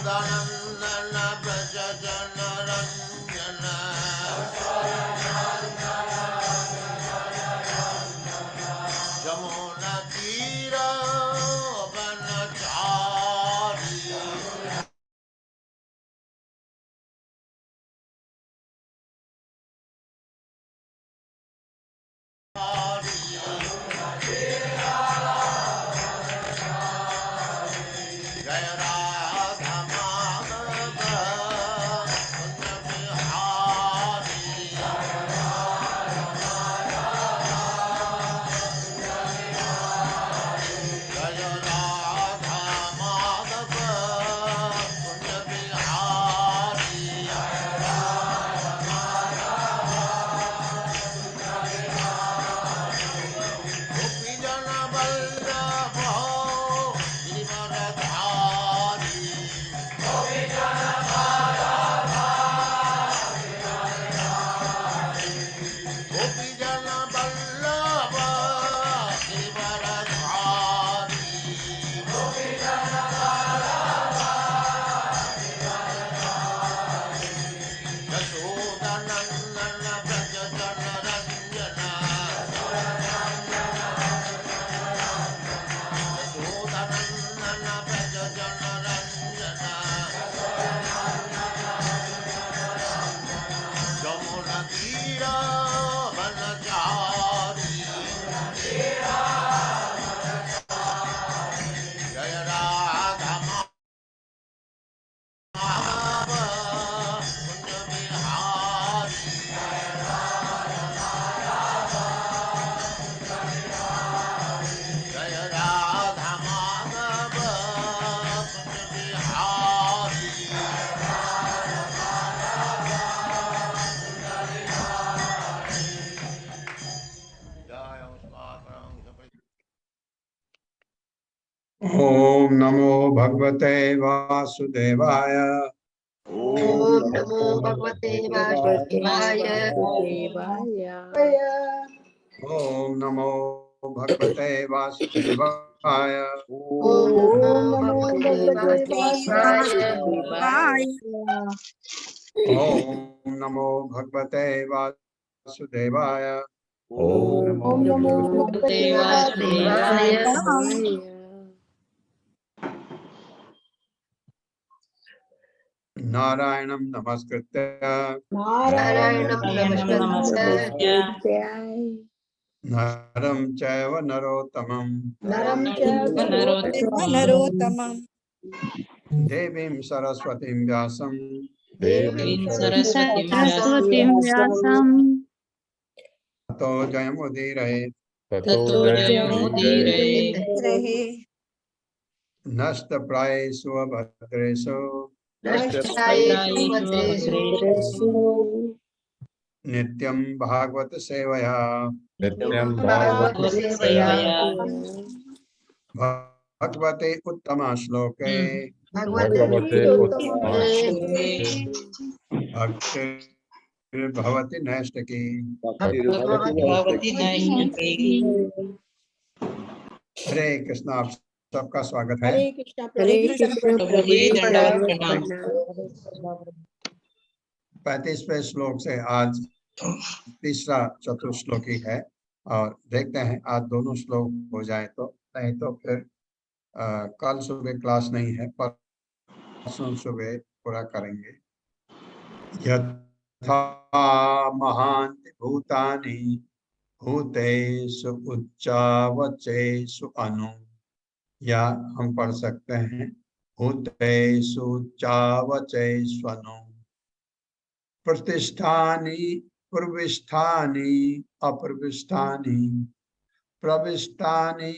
यशोदानन्दन व्रज जनरञ्जन जमुनतीरवनचारी जय राधा माधव कुंज बिहारी जय राधा माधव कुंज बिहारी गोपी जन वल्लभ गिरिवरधारी गोपी जन वल्लभ गिरिवरधारी यशोदानन्दन व्रज जनरञ्जन यशोदानन्दन व्रज जनरञ्जन जमुनतीरवनचारी जय राधा माधव कुंज बिहारी जय राधा माधव कुंज बिहारी जय ओम नमो भगवते वासुदेवाय। ओम नमो भगवते वासुदेवाय। ओम नमो भगवते वासुदेवाय। ओम नमो भगवते वासुदेवाय। ओम नमो भगवते वासुदेवाय। ओम नमो भगवते वासुदेवाय। नारायणं नमस्कृत्य नारायणं नमस्कृत्य नरं चैव नरोत्तमं नरं चैव नरोत्तमं देवीं सरस्वतीं व्यासं सरस्वतीं व्यासं ततो जयमुदीरये। नष्टप्रायेषु अभद्रेषु नष्टायेषु भद्रेषु नित्यं भागवत सेवया भागवत सेवया भगवते उत्तम श्लोके भगवते भक्तिर्भवति नैष्ठिकी। हरे कृष्ण। आप सबका स्वागत है। हरे कृष्ण प्रभु जी दंडवत प्रणाम। 35वें श्लोक से आज तीसरा चतुश्लोकी है और देखते हैं आज दोनों श्लोक हो जाए तो, नहीं तो फिर कल सुबह क्लास नहीं है, परसों सुबह पूरा करेंगे। यथा महान्ति भूतानि भूतेषु उच्चावचेषु अनु, या हम पढ़ सकते हैं भूतेषु उच्चावचेषु अनु। प्रतिष्ठानि प्रविष्ठानि अप्रविष्टानि प्रविष्टानि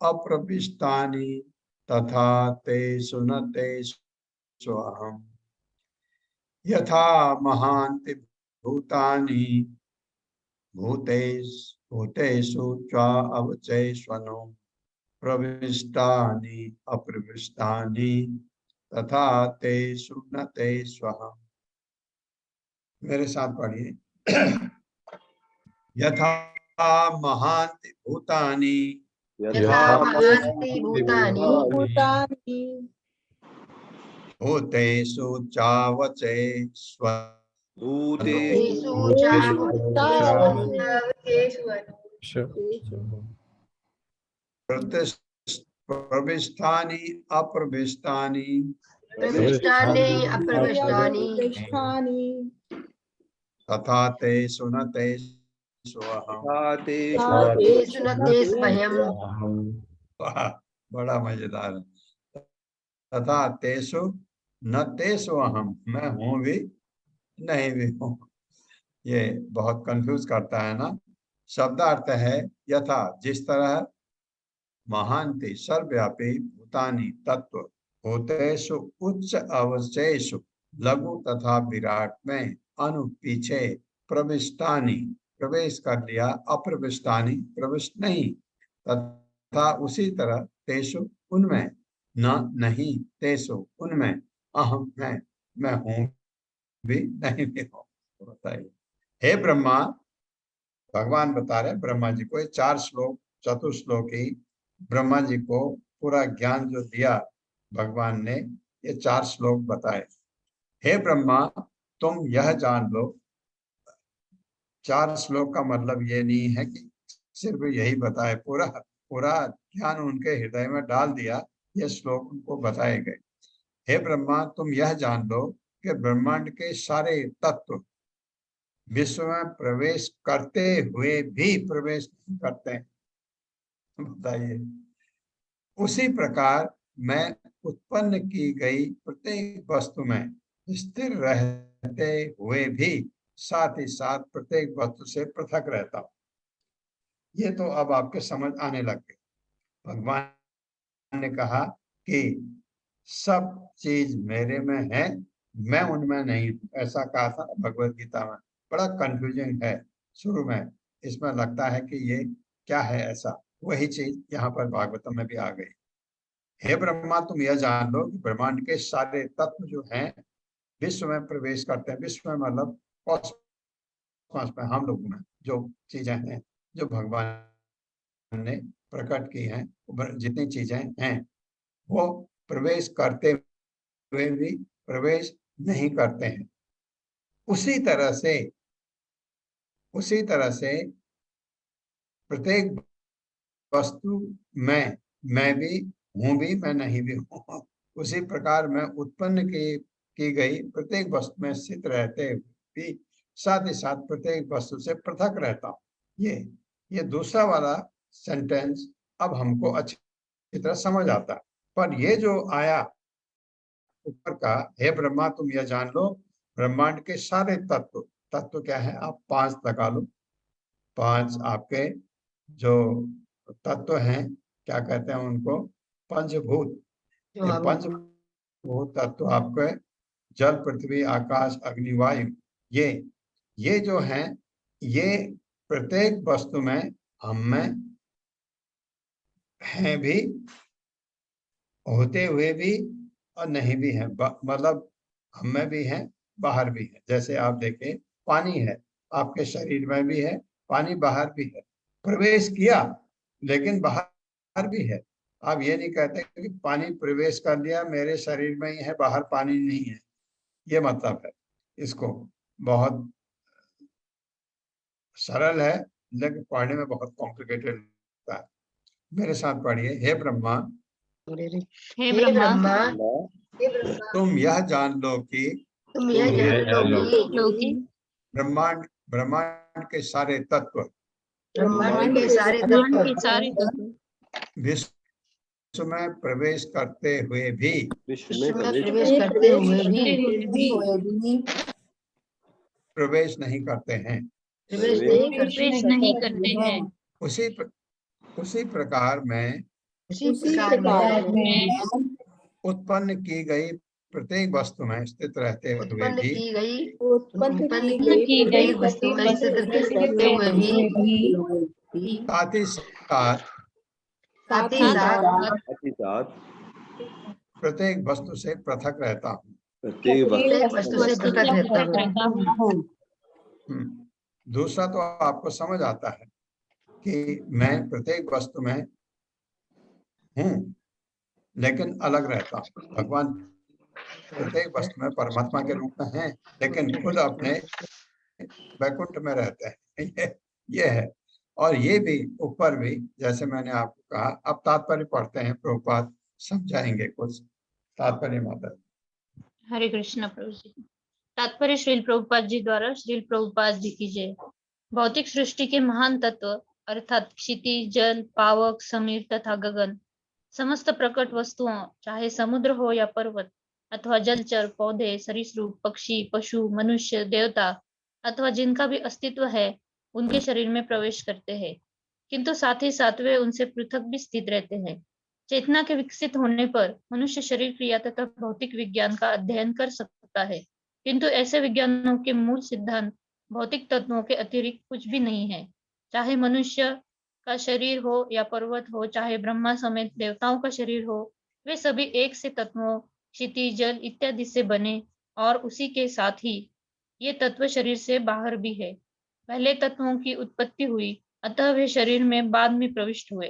अप्रविष्टानि तथा तेषु न तेषु अहम्। यथा महान्ति भूतानि भूतेषु चावचेष्वनु प्रविष्टानि अप्रविष्टानि तथा तेषु न तेष्वहम्। मेरे साथ पढ़िए। यथा महान्ति भूतानि भूतेषु चावचे भूतेषु प्रविष्टानि अप्रविष्टानि तथा तेषु न तेषु अहम्। वाह, बड़ा मजेदार है। तथा तेषु न तेषु अहम, मैं हूं भी नहीं भी हूं। ये बहुत कंफ्यूज करता है ना। शब्दार्थ है यथा, जिस तरह, महांति सर्वव्यापी भूतानि तत्व, भूतेषु उच्च अवशेषु लघु तथा विराट में अनु पीछे, प्रविष्टानि प्रवेश कर लिया, अप्रविष्टानि प्रविष्ट नहीं, तथा उसी तरह तेषु उनमें, न नहीं तेषु उनमें, अहम मैं हूं भी नहीं भी हूं। बताइए, हे ब्रह्मा, भगवान बता रहे ब्रह्मा जी को, ये 4 श्लोक चतुश्लोकी ब्रह्मा जी को पूरा ज्ञान जो दिया भगवान ने, ये 4 श्लोक बताए। हे ब्रह्मा, तुम यह जान लो। 4 श्लोक का मतलब ये नहीं है कि सिर्फ यही बताए, पूरा पूरा ज्ञान उनके हृदय में डाल दिया, ये श्लोक उनको बताए गए। हे ब्रह्मा, तुम यह जान लो कि ब्रह्मांड के सारे तत्व विश्व में प्रवेश करते हुए भी प्रवेश नहीं करते हैं। बताइए, उसी प्रकार मैं उत्पन्न की गई प्रत्येक वस्तु में स्थिर रहते हुए भी साथ ही साथ प्रत्येक वस्तु से पृथक रहता हूं। ये तो अब आपके समझ आने लग गए। भगवान ने कहा कि सब चीज मेरे में है, मैं उनमें नहीं हूं, ऐसा कहा था भगवत गीता में। बड़ा कंफ्यूजिंग है शुरू में, इसमें लगता है कि ये क्या है ऐसा, वही चीज यहाँ पर भागवतम में भी आ गई। हे ब्रह्मा, तुम यह जान लो कि ब्रह्मांड के सारे तत्व जो हैं विश्व में प्रवेश करते हैं। विश्व में मतलब कॉस्मोस में, हम लोगों में जो चीजें हैं, जो भगवान ने प्रकट की हैं, जितनी चीजें हैं, वो प्रवेश करते हुए भी प्रवेश नहीं करते हैं। उसी तरह से प्रत्येक वस्तु में मैं भी हूं भी, मैं नहीं भी हूं। उसी प्रकार मैं उत्पन्न की गई प्रत्येक वस्तु में स्थित रहते भी साथ ही साथ प्रत्येक वस्तु से पृथक रहता हूं। ये दूसरा वाला सेंटेंस अब हमको अच्छी तरह समझ आता है। पर ये जो आया ऊपर का, हे ब्रह्मा, तुम यह जान लो ब्रह्मांड के सारे तत्व क्या है, आप 5 लगा लो। 5 आपके जो तत्व हैं, क्या कहते हैं उनको, पंचभूत। ये पंचभूत तत्व आपके जल, पृथ्वी, आकाश, अग्नि, वायु, ये जो हैं, ये प्रत्येक वस्तु में हम में हैं भी, होते हुए भी और नहीं भी हैं। मतलब हम में भी हैं, बाहर भी है। जैसे आप देखें, पानी है, आपके शरीर में भी है, पानी बाहर भी है। प्रवेश किया लेकिन बाहर भी है। आप ये नहीं कहते कि पानी प्रवेश कर लिया मेरे शरीर में ही है, बाहर पानी नहीं है, ये मतलब है। इसको बहुत सरल है लेकिन पढ़ने में बहुत कॉम्प्लिकेटेड लगता है। मेरे साथ पढ़िए, हे ब्रह्मा, हे ब्रह्मा, तुम यह जान लो कि लोकी ब्रह्मांड के सारे तत्व ब्रह्मांड के सारे तत्व विश्व में प्रवेश करते हुए भी प्रवेश नहीं करते हैं। प्रवेश नहीं करते हैं। उसी प्रकार मैं उत्पन्न की गई प्रत्येक वस्तु में स्थित रहते हुए भी साथ ही साथ प्रत्येक वस्तु से पृथक रहता हूँ। दूसरा तो आपको समझ आता है कि मैं प्रत्येक वस्तु में हूँ लेकिन अलग रहता हूँ। भगवान प्रत्येक वस्तु में परमात्मा के रूप में हैं, लेकिन खुद अपने वैकुंठ में रहते हैं। ये है। और ये भी ऊपर भी, जैसे मैंने आपको कहा, अब तात्पर्य पढ़ते हैं, प्रभुपाद समझाएंगे कुछ तात्पर्य। माता हरे कृष्ण प्रभु जी। तात्पर्य श्रील प्रभुपाद जी द्वारा। श्रील प्रभुपाद जी की जय। भौतिक सृष्टि के महान तत्व अर्थात क्षितिज, जल, पावक, समीर तथा गगन, समस्त प्रकट वस्तुओं, चाहे समुद्र हो या पर्वत, अथवा जलचर, पौधे, सरीसृप, पक्षी, पशु, मनुष्य, देवता अथवा जिनका भी अस्तित्व है, उनके शरीर में प्रवेश करते हैं, किंतु साथ ही साथ वे उनसे पृथक भी स्थित रहते हैं। चेतना के विकसित होने पर मनुष्य शरीर क्रिया तथा भौतिक विज्ञान का अध्ययन कर सकता है, किंतु ऐसे विज्ञानों के मूल सिद्धांत भौतिक तत्वों के अतिरिक्त कुछ भी नहीं है। चाहे मनुष्य का शरीर हो या पर्वत हो, चाहे ब्रह्मा समेत देवताओं का शरीर हो, वे सभी एक से तत्वों, क्षिति, जल इत्यादि से बने और उसी के साथ ही ये तत्व शरीर से बाहर भी है। पहले तत्वों की उत्पत्ति हुई, अतः वे शरीर में बाद में प्रविष्ट हुए,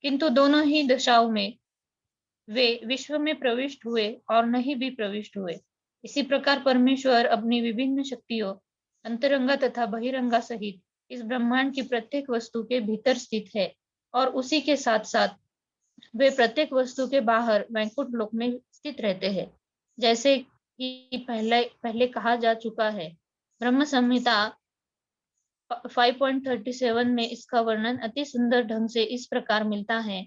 किंतु दोनों ही दशाओं में वे विश्व में प्रविष्ट हुए और नहीं भी प्रविष्ट हुए। इसी प्रकार परमेश्वर अपनी विभिन्न शक्तियों, अंतरंगा तथा बहिरंगा सहित इस ब्रह्मांड की प्रत्येक वस्तु के भीतर स्थित है और उसी के साथ साथ वे प्रत्येक वस्तु के बाहर वैकुंठ लोक में स्थित रहते हैं, जैसे कि पहले कहा जा चुका है। ब्रह्म संहिता 5.37 में इसका वर्णन अति सुंदर ढंग से इस प्रकार मिलता है।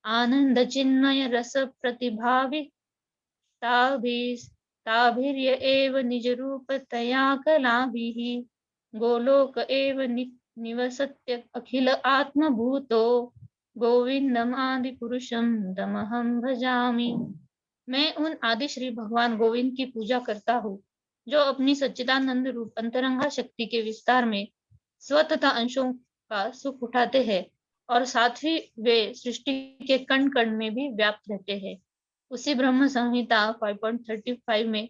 आनंद चिन्मय रस प्रतिभावि ताभिर्य एव निज रूपतया कलाभिः गोलोक एव निवसत्य अखिल आत्मभूतो गोविंदम आदि पुरुषम तमहं भजामि। मैं उन आदि श्री भगवान गोविंद की पूजा करता हूँ, जो अपनी सच्चिदानंद रूप अंतरंगा शक्ति के विस्तार में स्व तथा अंशों का सुख उठाते हैं और साथ ही वे सृष्टि के कण कण में भी व्याप्त रहते हैं। उसी ब्रह्म संहिता 5.35 में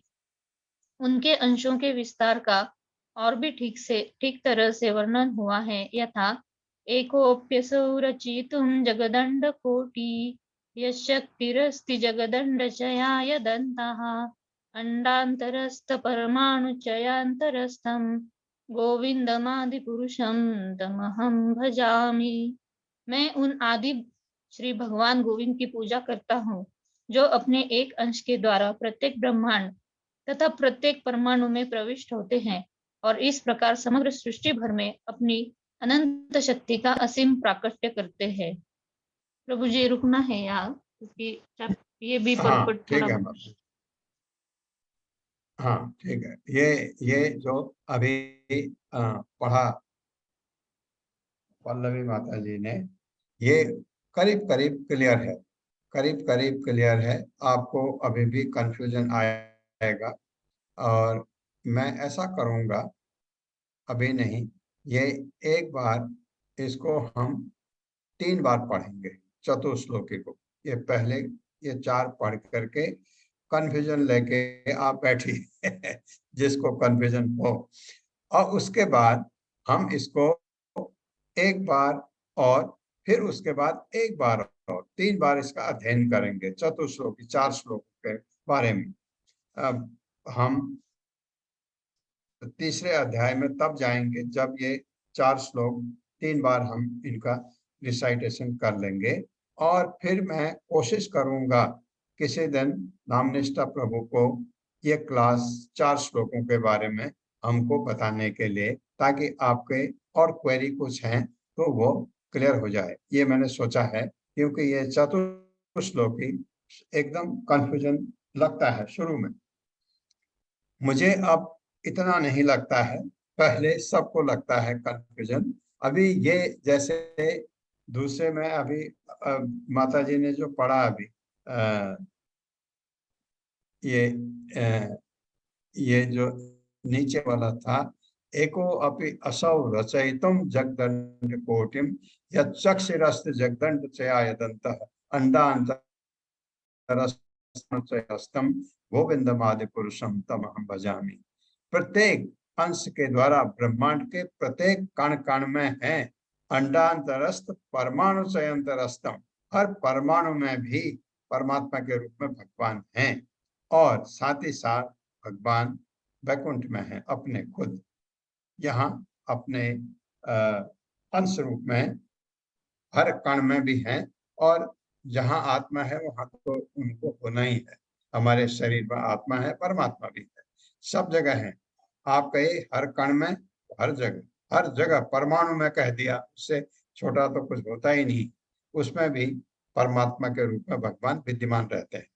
उनके अंशों के विस्तार का और भी ठीक तरह से वर्णन हुआ है, यथा एकोप्यसौ रचितुं जगदंड कोटि यशक्तिरस्ति जगदंड चयाय दन्तः अंडांतरस्थ परमाणु चयांतरस्थम गोविंदमादि पुरुषम तमहं भजामि। मैं उन आदि श्री भगवान गोविंद की पूजा करता हूँ, जो अपने एक अंश के द्वारा प्रत्येक ब्रह्मांड तथा प्रत्येक परमाणु में प्रविष्ट होते हैं और इस प्रकार समग्र सृष्टि भर में अपनी अनंत शक्ति का असीम प्राकट्य करते हैं। प्रभु जी रुकना है यहाँ, क्योंकि ये भी हाँ परपट ठीक थोड़ा। है माता। हाँ ठीक है। ये जो अभी पढ़ा पल्लवी माता जी ने, ये करीब करीब क्लियर है, करीब करीब क्लियर है। आपको अभी भी कंफ्यूजन आएगा और मैं ऐसा करूँगा, अभी नहीं, ये एक बार इसको हम 3 बार पढ़ेंगे चतुश्लोकी को। ये पहले ये 4 पढ़ करके कंफ्यूजन लेके आप बैठिए जिसको कंफ्यूजन हो, और उसके बाद हम इसको एक बार और फिर उसके बाद एक बार और 3 बार इसका अध्ययन करेंगे चतुश्लोकी 4 श्लोकों के बारे में। अब हम तीसरे अध्याय में तब जाएंगे जब ये 4 श्लोक 3 बार हम इनका रिसाइटेशन कर लेंगे, और फिर मैं कोशिश करूंगा किसी दिन नामनिष्ठा प्रभु को ये क्लास 4 श्लोकों के बारे में हमको बताने के लिए, ताकि आपके और क्वेरी कुछ हैं तो वो क्लियर हो जाए। ये मैंने सोचा है, क्योंकि ये चतुश्लोकी एकदम कंफ्यूजन लगता है शुरू में। मुझे अब इतना नहीं लगता है, पहले सबको लगता है कंफ्यूजन। अभी ये जैसे दूसरे में अभी माता जी ने जो पढ़ा अभी ये जो नीचे वाला था, एको अपि असौ रचयितुम जगदंड कोटिम यक्षिरस्त जगदंड चयायदन्तः अंडान्तरस्तम गोविंदमादि पुरुषम तमहं भजामि। प्रत्येक अंश के द्वारा ब्रह्मांड के प्रत्येक कण कण में है अंडांतरस्थ परमाणु चयंतरस्तम, हर परमाणु में भी परमात्मा के रूप में भगवान हैं। और साथ ही साथ भगवान वैकुंठ में है अपने खुद, यहाँ अपने अंश रूप में हर कण में भी हैं, और जहाँ आत्मा है वहां तो उनको होना ही है। हमारे शरीर में आत्मा है, परमात्मा भी है, सब जगह है। आप कहे हर कण में, हर जगह परमाणु में कह दिया, उससे छोटा तो कुछ होता ही नहीं। उसमें भी परमात्मा के रूप में भगवान विद्यमान रहते हैं,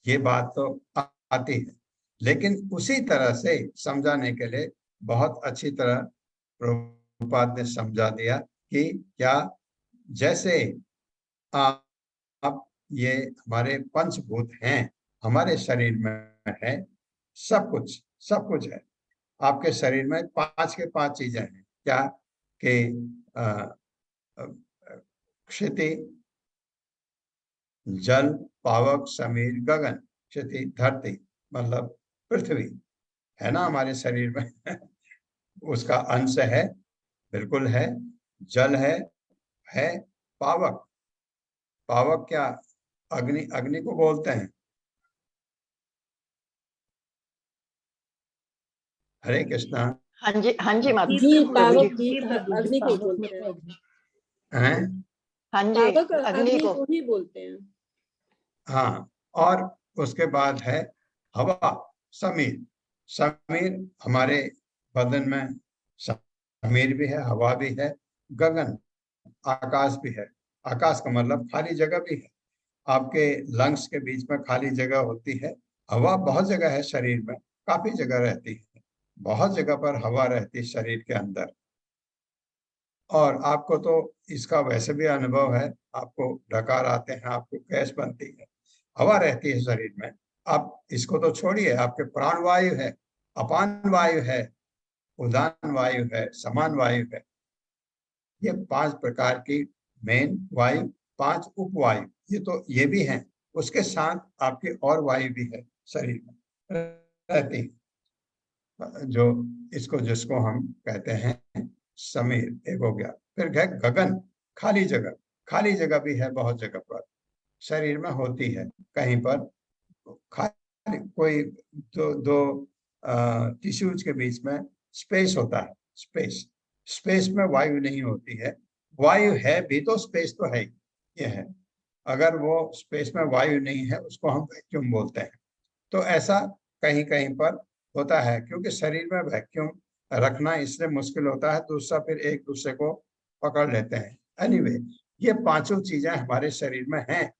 ये बात तो आती है। लेकिन उसी तरह से समझाने के लिए बहुत अच्छी तरह प्रभुपाद ने समझा दिया कि क्या जैसे आप ये हमारे पंचभूत हैं, हमारे शरीर में है, सब कुछ है। आपके शरीर में 5 के 5 चीजें हैं, क्या कि क्षिति, जल, पावक, समीर, गगन। क्षिति धरती मतलब पृथ्वी है ना हमारे शरीर में उसका अंश है, बिल्कुल है। जल है पावक। पावक क्या? अग्नि को बोलते हैं। हरे कृष्णा। हाँ जी माता जी प्रभु जी। पावक जी अग्नि को बोलते हैं। हैं? हाँ जी पावक अग्नि अग्नि को। को ही बोलते हैं। हाँ, और उसके बाद है हवा, समीर। समीर हमारे बदन में समीर भी है, हवा भी है, गगन आकाश भी है। आकाश का मतलब खाली जगह भी है। आपके लंग्स के बीच में खाली जगह होती है। हवा बहुत जगह है शरीर में, काफी जगह रहती है, बहुत जगह पर हवा रहती है शरीर के अंदर। और आपको तो इसका वैसे भी अनुभव है, आपको डकार आते हैं, आपको गैस बनती है, हवा रहती है शरीर में। आप इसको तो छोड़िए, आपके प्राण वायु है, अपान वायु है, उदान वायु है, समान वायु है। ये 5 प्रकार की मेन वायु, 5 उपवायु, ये तो ये भी हैं। उसके साथ आपकी और वायु भी है शरीर में रहती है, जो इसको जिसको हम कहते हैं समीर, एक हो गया। फिर गगन, खाली जगह भी है, बहुत जगह पर शरीर में होती है। कहीं पर खाली कोई दो टिश्यूज के बीच में स्पेस होता है, स्पेस में वायु नहीं होती है। वायु है भी तो स्पेस तो है ही, ये है। अगर वो स्पेस में वायु नहीं है उसको हम वैक्यूम बोलते हैं। तो ऐसा कहीं कहीं पर होता है, क्योंकि शरीर में वैक्यूम रखना इसलिए मुश्किल होता है, दूसरा फिर एक दूसरे को पकड़ लेते हैं। एनीवे, ये 5 चीजें हमारे शरीर में हैं।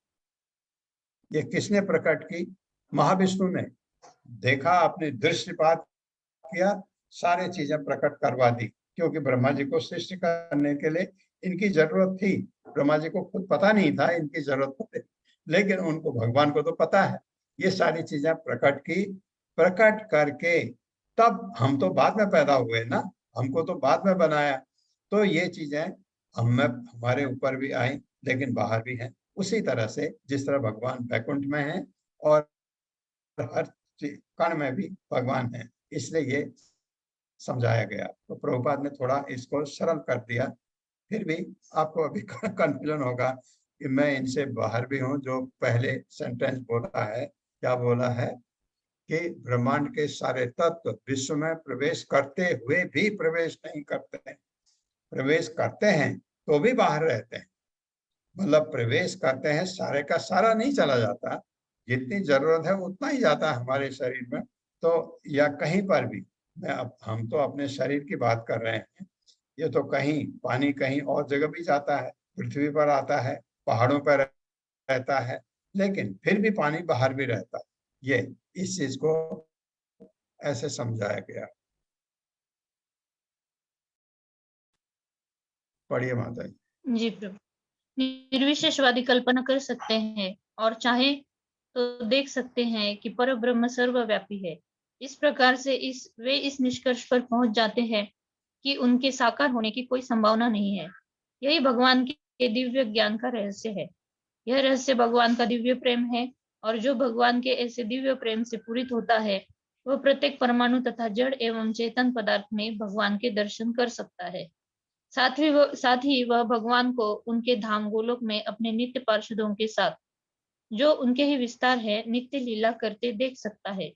ये किसने प्रकट की? महाविष्णु ने। देखा, अपने दृष्टिपात किया, सारे चीजें प्रकट करवा दी, क्योंकि ब्रह्मा जी को सृष्टि करने के लिए इनकी जरूरत थी। ब्रह्मा जी को खुद पता नहीं था इनकी जरूरत थी, लेकिन उनको, भगवान को तो पता है। ये सारी चीजें प्रकट की, प्रकट करके तब हम तो बाद में पैदा हुए ना, हमको तो बाद में बनाया। तो ये चीजें हमारे ऊपर भी आई, लेकिन बाहर भी हैं। उसी तरह से जिस तरह भगवान वैकुंठ में है और हर कण में भी भगवान है, इसलिए ये समझाया गया। तो प्रभुपाद ने थोड़ा इसको सरल कर दिया। फिर भी आपको अभी कंफ्यूजन होगा कि मैं इनसे बाहर भी हूँ। जो पहले सेंटेंस बोला है, क्या बोला है कि ब्रह्मांड के सारे तत्व विश्व में प्रवेश करते हुए भी प्रवेश नहीं करते हैं। प्रवेश करते हैं तो भी बाहर रहते हैं, मतलब प्रवेश करते हैं, सारे का सारा नहीं चला जाता, जितनी जरूरत है उतना ही जाता है हमारे शरीर में। तो या कहीं पर भी, हम तो अपने शरीर की बात कर रहे हैं, ये तो कहीं पानी कहीं और जगह भी जाता है, पृथ्वी पर आता है, पहाड़ों पर रहता है, लेकिन फिर भी पानी बाहर भी रहता है। ये इस चीज को ऐसे समझाया गया। पढ़िए माता जी। जी प्रभु। निर्विशेषवादी कल्पना कर सकते हैं और चाहे तो देख सकते हैं कि पर ब्रह्म सर्वव्यापी है। इस प्रकार से वे इस निष्कर्ष पर पहुंच जाते हैं कि उनके साकार होने की कोई संभावना नहीं है। यही भगवान के दिव्य ज्ञान का रहस्य है। यह रहस्य भगवान का दिव्य प्रेम है, और जो भगवान के ऐसे दिव्य प्रेम से पूरित होता है, वह प्रत्येक परमाणु तथा जड़ एवं चेतन पदार्थ में भगवान के दर्शन कर सकता है। साथ ही वह भगवान को उनके धाम गोलोक में अपने नित्य पार्षदों के साथ जो उनके ही विस्तार है, नित्य लीला करते देख सकता है।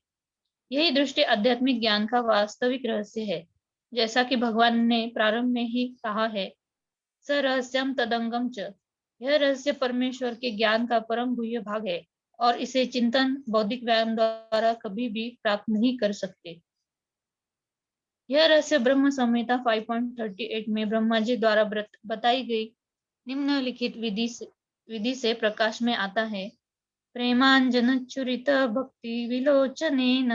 यही दृष्टि आध्यात्मिक ज्ञान का वास्तविक रहस्य है। जैसा कि भगवान ने प्रारंभ में ही कहा है, स रहस्यम तदंगम च। यह रहस्य परमेश्वर के ज्ञान का परम गुह्य भाग है और इसे चिंतन बौद्धिक व्यायाम द्वारा कभी भी प्राप्त नहीं कर सकते। यह रहस्य ब्रह्म संहिता 5.38 में ब्रह्मा जी द्वारा बताई गई निम्नलिखित विधि से प्रकाश में आता है। प्रेमांजनच्चुरित भक्ति विलोचनेन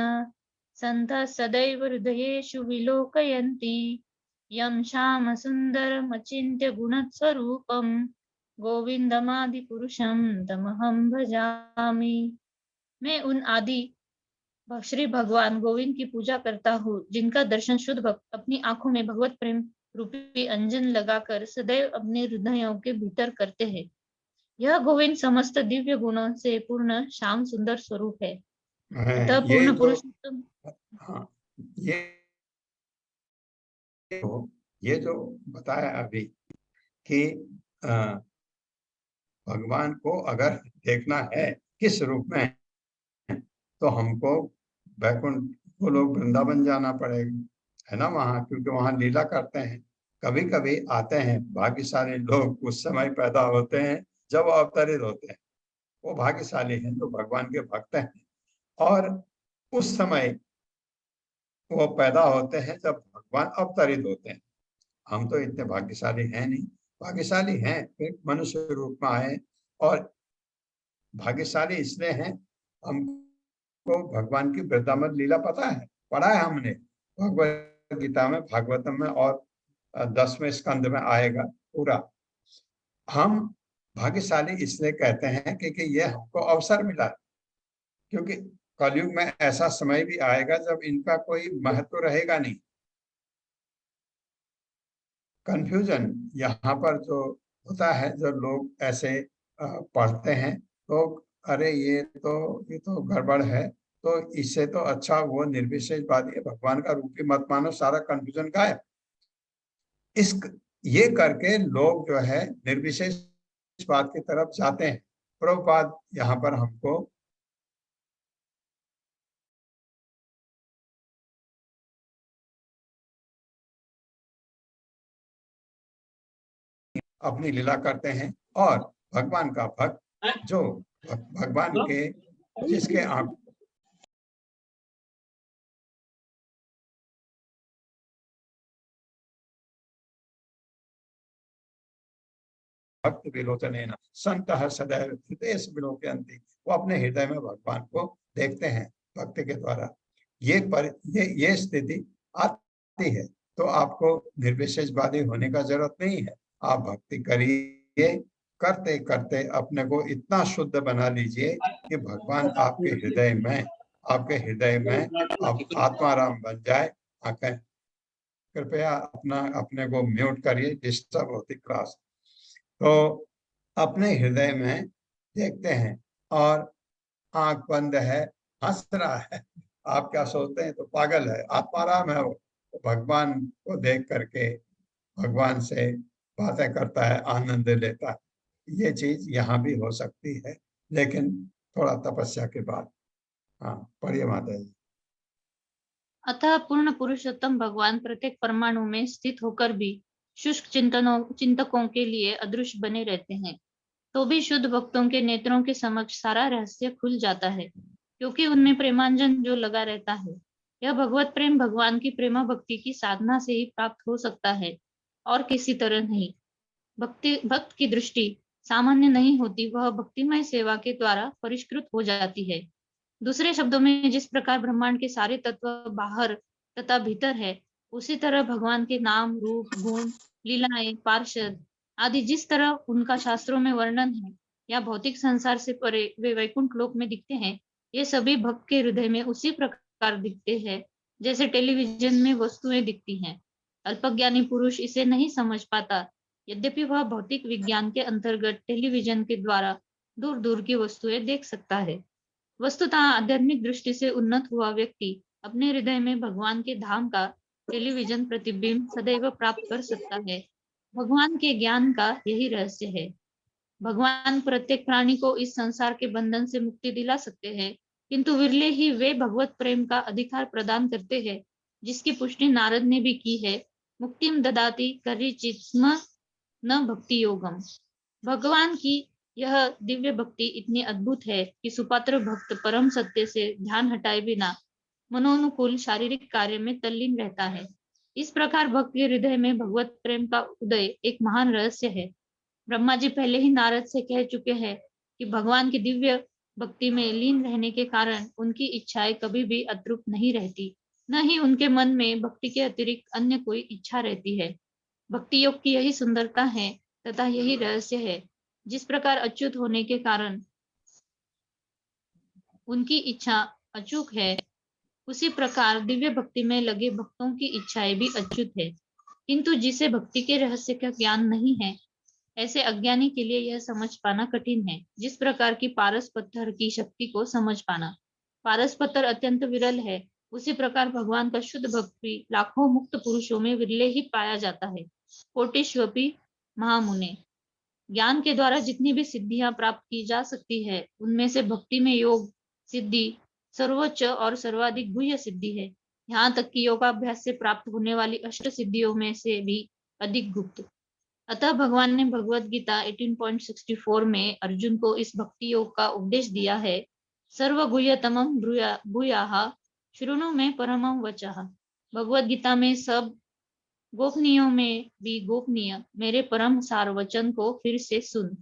सन्तः सदैव हृदयेषु विलोकयन्ति यं श्याम सुन्दरमचिन्त्य गुणस्वरूपं गोविन्दमादिपुरुषं तमहं भजामि। मैं उन आदि श्री भगवान गोविंद की पूजा करता हूँ, जिनका दर्शन शुद्ध भक्त अपनी आंखों में भगवत प्रेम रूपी अंजन लगाकर सदैव अपने हृदयों के भीतर करते हैं। यह गोविंद समस्त दिव्य गुणों से पूर्ण श्याम सुंदर स्वरूप है। अतः ये पूर्ण जो पुरुषोत्तम हाँ ये जो बताया अभी कि भगवान को अगर देखना है किस रूप में, तो हमको वैकुंठ को लोग वृंदावन जाना पड़ेगा, है ना, वहाँ, क्योंकि वहाँ लीला करते हैं। कभी कभी आते हैं भाग्यशाली लोग, उस समय पैदा होते हैं जब वो अवतरित होते हैं, वो भाग्यशाली हैं जो भगवान के भक्त हैं, और उस समय वो पैदा होते हैं जब भगवान अवतरित होते हैं। हम तो इतने भाग्यशाली हैं नहीं, भाग्यशाली हैं फिर मनुष्य रूप में आए, और भाग्यशाली इसलिए हैं, हमको भगवान की वृंदावन लीला पता है, पढ़ा है हमने भगवत गीता में, भागवतम में, और 10वें स्कंद में आएगा पूरा। हम भाग्यशाली इसलिए कहते हैं क्योंकि ये हमको अवसर मिला, क्योंकि कलयुग में ऐसा समय भी आएगा जब इनका कोई महत्व रहेगा नहीं। कंफ्यूजन यहाँ पर जो होता है, जो लोग ऐसे पढ़ते हैं तो अरे ये तो गड़बड़ है, तो इससे तो अच्छा वो निर्विशेषवादी भगवान का रूप ही मत मानो, सारा कंफ्यूजन गायब। इस ये करके लोग जो है निर्विशेषवाद की तरफ जाते हैं। प्रभुपाद यहाँ पर हमको अपनी लीला करते हैं, और भगवान का भक्त जो भगवान के जिसके आंख भक्त विलोचनेन संतः सदैव हृदयेषु विलोकयन्ति, वो अपने हृदय में भगवान को देखते हैं भक्ति के द्वारा। ये स्थिति आती है तो आपको निर्विशेषवादी होने का जरूरत नहीं है। आप भक्ति करिए, करते करते अपने को इतना शुद्ध बना लीजिए कि भगवान आपके हृदय में आप आत्माराम बन जाए। आंखें कृपया अपने को म्यूट करिए, डिस्टर्ब होती क्लास। तो अपने हृदय में देखते हैं, और आंख बंद है, हंस रहा है, आप क्या सोचते हैं, तो पागल है, आत्माराम है वो। तो भगवान को देख करके भगवान से बातें करता है, आनंद लेता है। ये चीज यहाँ भी हो सकती है, लेकिन थोड़ा तपस्या के बाद। हाँ, पढ़िए माता जी। अतः पूर्ण पुरुषोत्तम भगवान प्रत्येक परमाणु में स्थित होकर भी शुष्क चिंतकों के लिए अदृश्य बने रहते हैं, तो भी शुद्ध भक्तों के नेत्रों के समक्ष सारा रहस्य खुल जाता है, क्योंकि उनमें प्रेमांजन जो लगा रहता है। यह भगवत प्रेम भगवान की प्रेमा भक्ति की साधना से ही प्राप्त हो सकता है, और किसी तरह नहीं। भक्त की दृष्टि सामान्य नहीं होती, वह भक्तिमय सेवा के द्वारा परिष्कृत हो जाती है। दूसरे शब्दों में, जिस प्रकार ब्रह्मांड के सारे तत्व बाहर तथा भीतर है, उसी तरह भगवान के नाम, रूप, गुण, लीलाएं, पार्षद आदि जिस तरह उनका शास्त्रों में वर्णन है, या भौतिक संसार से परे वे वैकुंठ लोक में दिखते हैं, ये सभी भक्त के हृदय में उसी प्रकार दिखते हैं जैसे टेलीविजन में वस्तुएं दिखती हैं। अल्पज्ञानी पुरुष इसे नहीं समझ पाता, यद्यपि वह भौतिक विज्ञान के अंतर्गत टेलीविजन के द्वारा दूर दूर की वस्तुएं देख सकता है। वस्तुतः आध्यात्मिक दृष्टि से उन्नत हुआ व्यक्ति अपने हृदय में भगवान के धाम का टेलीविजन प्रतिबिंब सदैव प्राप्त कर सकता है। भगवान के ज्ञान का यही रहस्य है। भगवान प्रत्येक प्राणी को इस संसार के बंधन से मुक्ति दिला सकते हैं, किंतु विरले ही वे भगवत प्रेम का अधिकार प्रदान करते हैं, जिसकी पुष्टि नारद ने भी की है। मुक्तिम ददाति करिचित् स्म न भक्ति योगम। भगवान की यह दिव्य भक्ति इतनी अद्भुत है कि सुपात्र भक्त परम सत्य से ध्यान हटाए बिना मनोनुकूल शारीरिक कार्य में तल्लीन रहता है। इस प्रकार भक्त के हृदय में भगवत प्रेम का उदय एक महान रहस्य है। ब्रह्मा जी पहले ही नारद से कह चुके हैं कि भगवान की दिव्य भक्ति में लीन रहने के कारण उनकी इच्छाएं कभी भी अतृप्त नहीं रहती, न ही उनके मन में भक्ति के अतिरिक्त अन्य कोई इच्छा रहती है। भक्ति योग की यही सुंदरता है तथा यही रहस्य है। जिस प्रकार अच्युत होने के कारण उनकी इच्छा अचूक है, उसी प्रकार दिव्य भक्ति में लगे भक्तों की इच्छाएं भी अच्युत है। किंतु जिसे भक्ति के रहस्य का ज्ञान नहीं है, ऐसे अज्ञानी के लिए यह समझ पाना कठिन है। जिस प्रकार की पारस पत्थर की शक्ति को समझ पाना, पारस पत्थर अत्यंत विरल है, उसी प्रकार भगवान का शुद्ध भक्ति लाखों मुक्त पुरुषों में विरले ही पाया जाता है। कोटिश्वपि महामुने, ज्ञान के द्वारा जितनी भी सिद्धियां प्राप्त की जा सकती है, उनमें से भक्ति में योग सिद्धि सर्वोच्च और सर्वाधिक गुह्य सिद्धि है। यहाँ तक कि योगाभ्यास से प्राप्त होने वाली अष्ट सिद्धियों में से भी अधिक गुप्त। अतः भगवान ने भगवत गीता 18.64 में अर्जुन को इस भक्ति योग का उपदेश दिया है। सर्वगुह्यतमं भूयाः शृणु मे परमं वचः। भगवत गीता में सब गोपनीयों में भी गोपनीय मेरे परम सार वचन को फिर से सुन।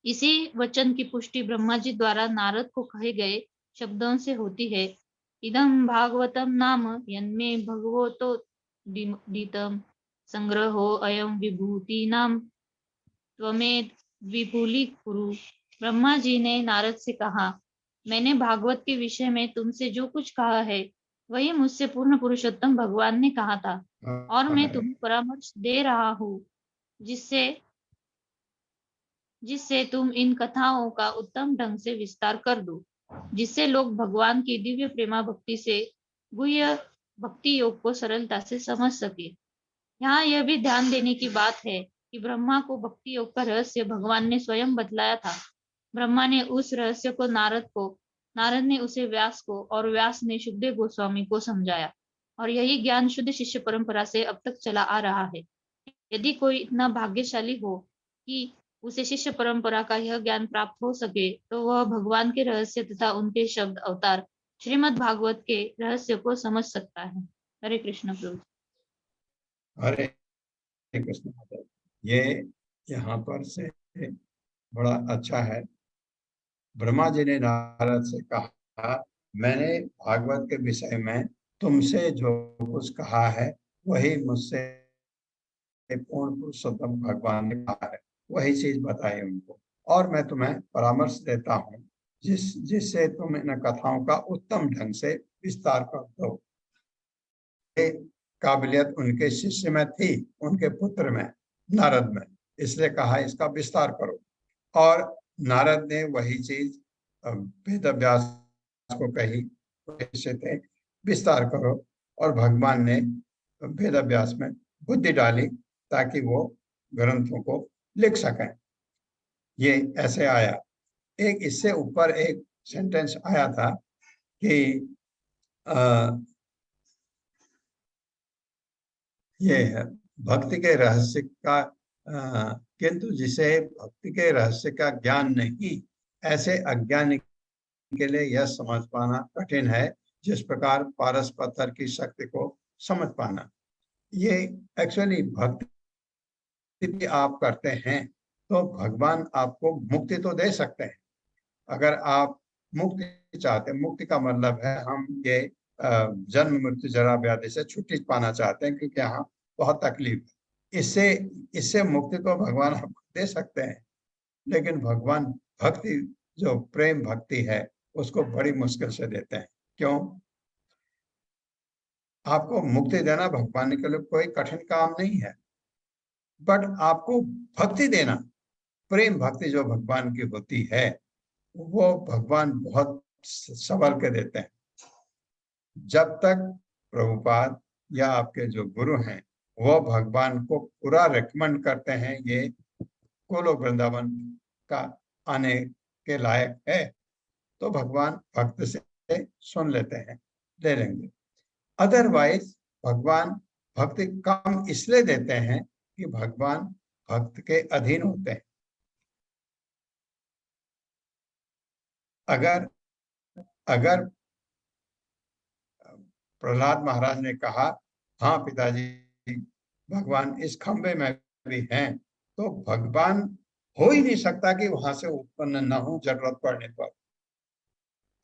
इसी वचन की पुष्टि ब्रह्मा जी द्वारा नारद को कहे गए शब्दों से होती है। इदं भागवतम नाम यन्मे भगवतो दीतम संग्रहो अयम विभूति नाम त्वमेद विपुली कुरु। ब्रह्मा जी ने नारद से कहा, मैंने भागवत के विषय में तुमसे जो कुछ कहा है, वही मुझसे पूर्ण पुरुषोत्तम भगवान ने कहा था, और मैं तुम्हें परामर्श दे रहा हूँ, जिससे तुम इन कथाओं का उत्तम ढंग से विस्तार कर दो, जिससे लोग भगवान की दिव्य प्रेमा भक्ति से गुह्य भक्ति योग को सरलता से समझ सके। यहाँ यह भी ध्यान देने की बात है कि ब्रह्मा को भक्ति योग का रहस्य भगवान ने स्वयं बतलाया था। ब्रह्मा ने उस रहस्य को नारद ने उसे व्यास को, और व्यास ने शुकदेव गोस्वामी को समझाया, और यही ज्ञान शुद्ध शिष्य परंपरा से अब तक चला आ रहा है। यदि कोई इतना भाग्यशाली हो कि उसे शिष्य परंपरा का यह ज्ञान प्राप्त हो सके, तो वह भगवान के रहस्य तथा उनके शब्द अवतार श्रीमद् भागवत के रहस्य को समझ सकता है। हरे कृष्ण प्रभु। हरे कृष्ण। ये यहाँ पर से बड़ा अच्छा है। ब्रह्मा जी ने नारद से कहा, मैंने भागवत के विषय में तुमसे जो कुछ कहा है, वही मुझसे पूर्ण पुरुषोत्तम भगवान ने कहा है, वही चीज बताई उनको, और मैं तुम्हें परामर्श देता हूँ जिससे तुम इन कथाओं का उत्तम ढंग से विस्तार कर दो। ये काबिलियत उनके शिष्य में थी, उनके पुत्र में, नारद में, इसलिए कहा इसका विस्तार करो। और नारद ने वही चीज वेद व्यास को कही, थे विस्तार करो, और भगवान ने वेद व्यास में बुद्धि डाली ताकि वो ग्रंथों को लिख सकें। ये ऐसे आया। एक इससे ऊपर एक सेंटेंस आया था कि ये भक्ति के रहस्य का किंतु जिसे भक्ति के रहस्य का ज्ञान नहीं, ऐसे अज्ञानी के लिए यह समझ पाना कठिन है, जिस प्रकार पारस पत्थर की शक्ति को समझ पाना। ये एक्चुअली भक्ति भी आप करते हैं तो भगवान आपको मुक्ति तो दे सकते हैं। अगर आप मुक्ति चाहते हैं, मुक्ति का मतलब है हम ये जन्म मृत्यु जरा व्याधि से छुट्टी पाना चाहते हैं, क्योंकि यहाँ बहुत तकलीफ है। इससे मुक्ति तो भगवान आपको दे सकते हैं, लेकिन भगवान भक्ति जो प्रेम भक्ति है उसको बड़ी मुश्किल से देते हैं। क्यों? आपको मुक्ति देना भगवान के लिए कोई कठिन काम नहीं है, बट आपको भक्ति देना, प्रेम भक्ति जो भगवान की होती है, वो भगवान बहुत संभल के देते हैं। जब तक प्रभुपाद या आपके जो गुरु हैं वो भगवान को पूरा रिकमेंड करते हैं, ये गोलोक वृंदावन का आने के लायक है तो भगवान भक्त से सुन लेते हैं, ले लेंगे। अदरवाइज भगवान भक्ति कम इसलिए देते हैं कि भगवान भक्त के अधीन होते हैं। अगर अगर प्रहलाद महाराज ने कहा हाँ पिताजी भगवान इस खंबे में भी हैं, तो भगवान हो ही नहीं सकता कि वहां से उत्पन्न न हो जरूरत पड़ने पर।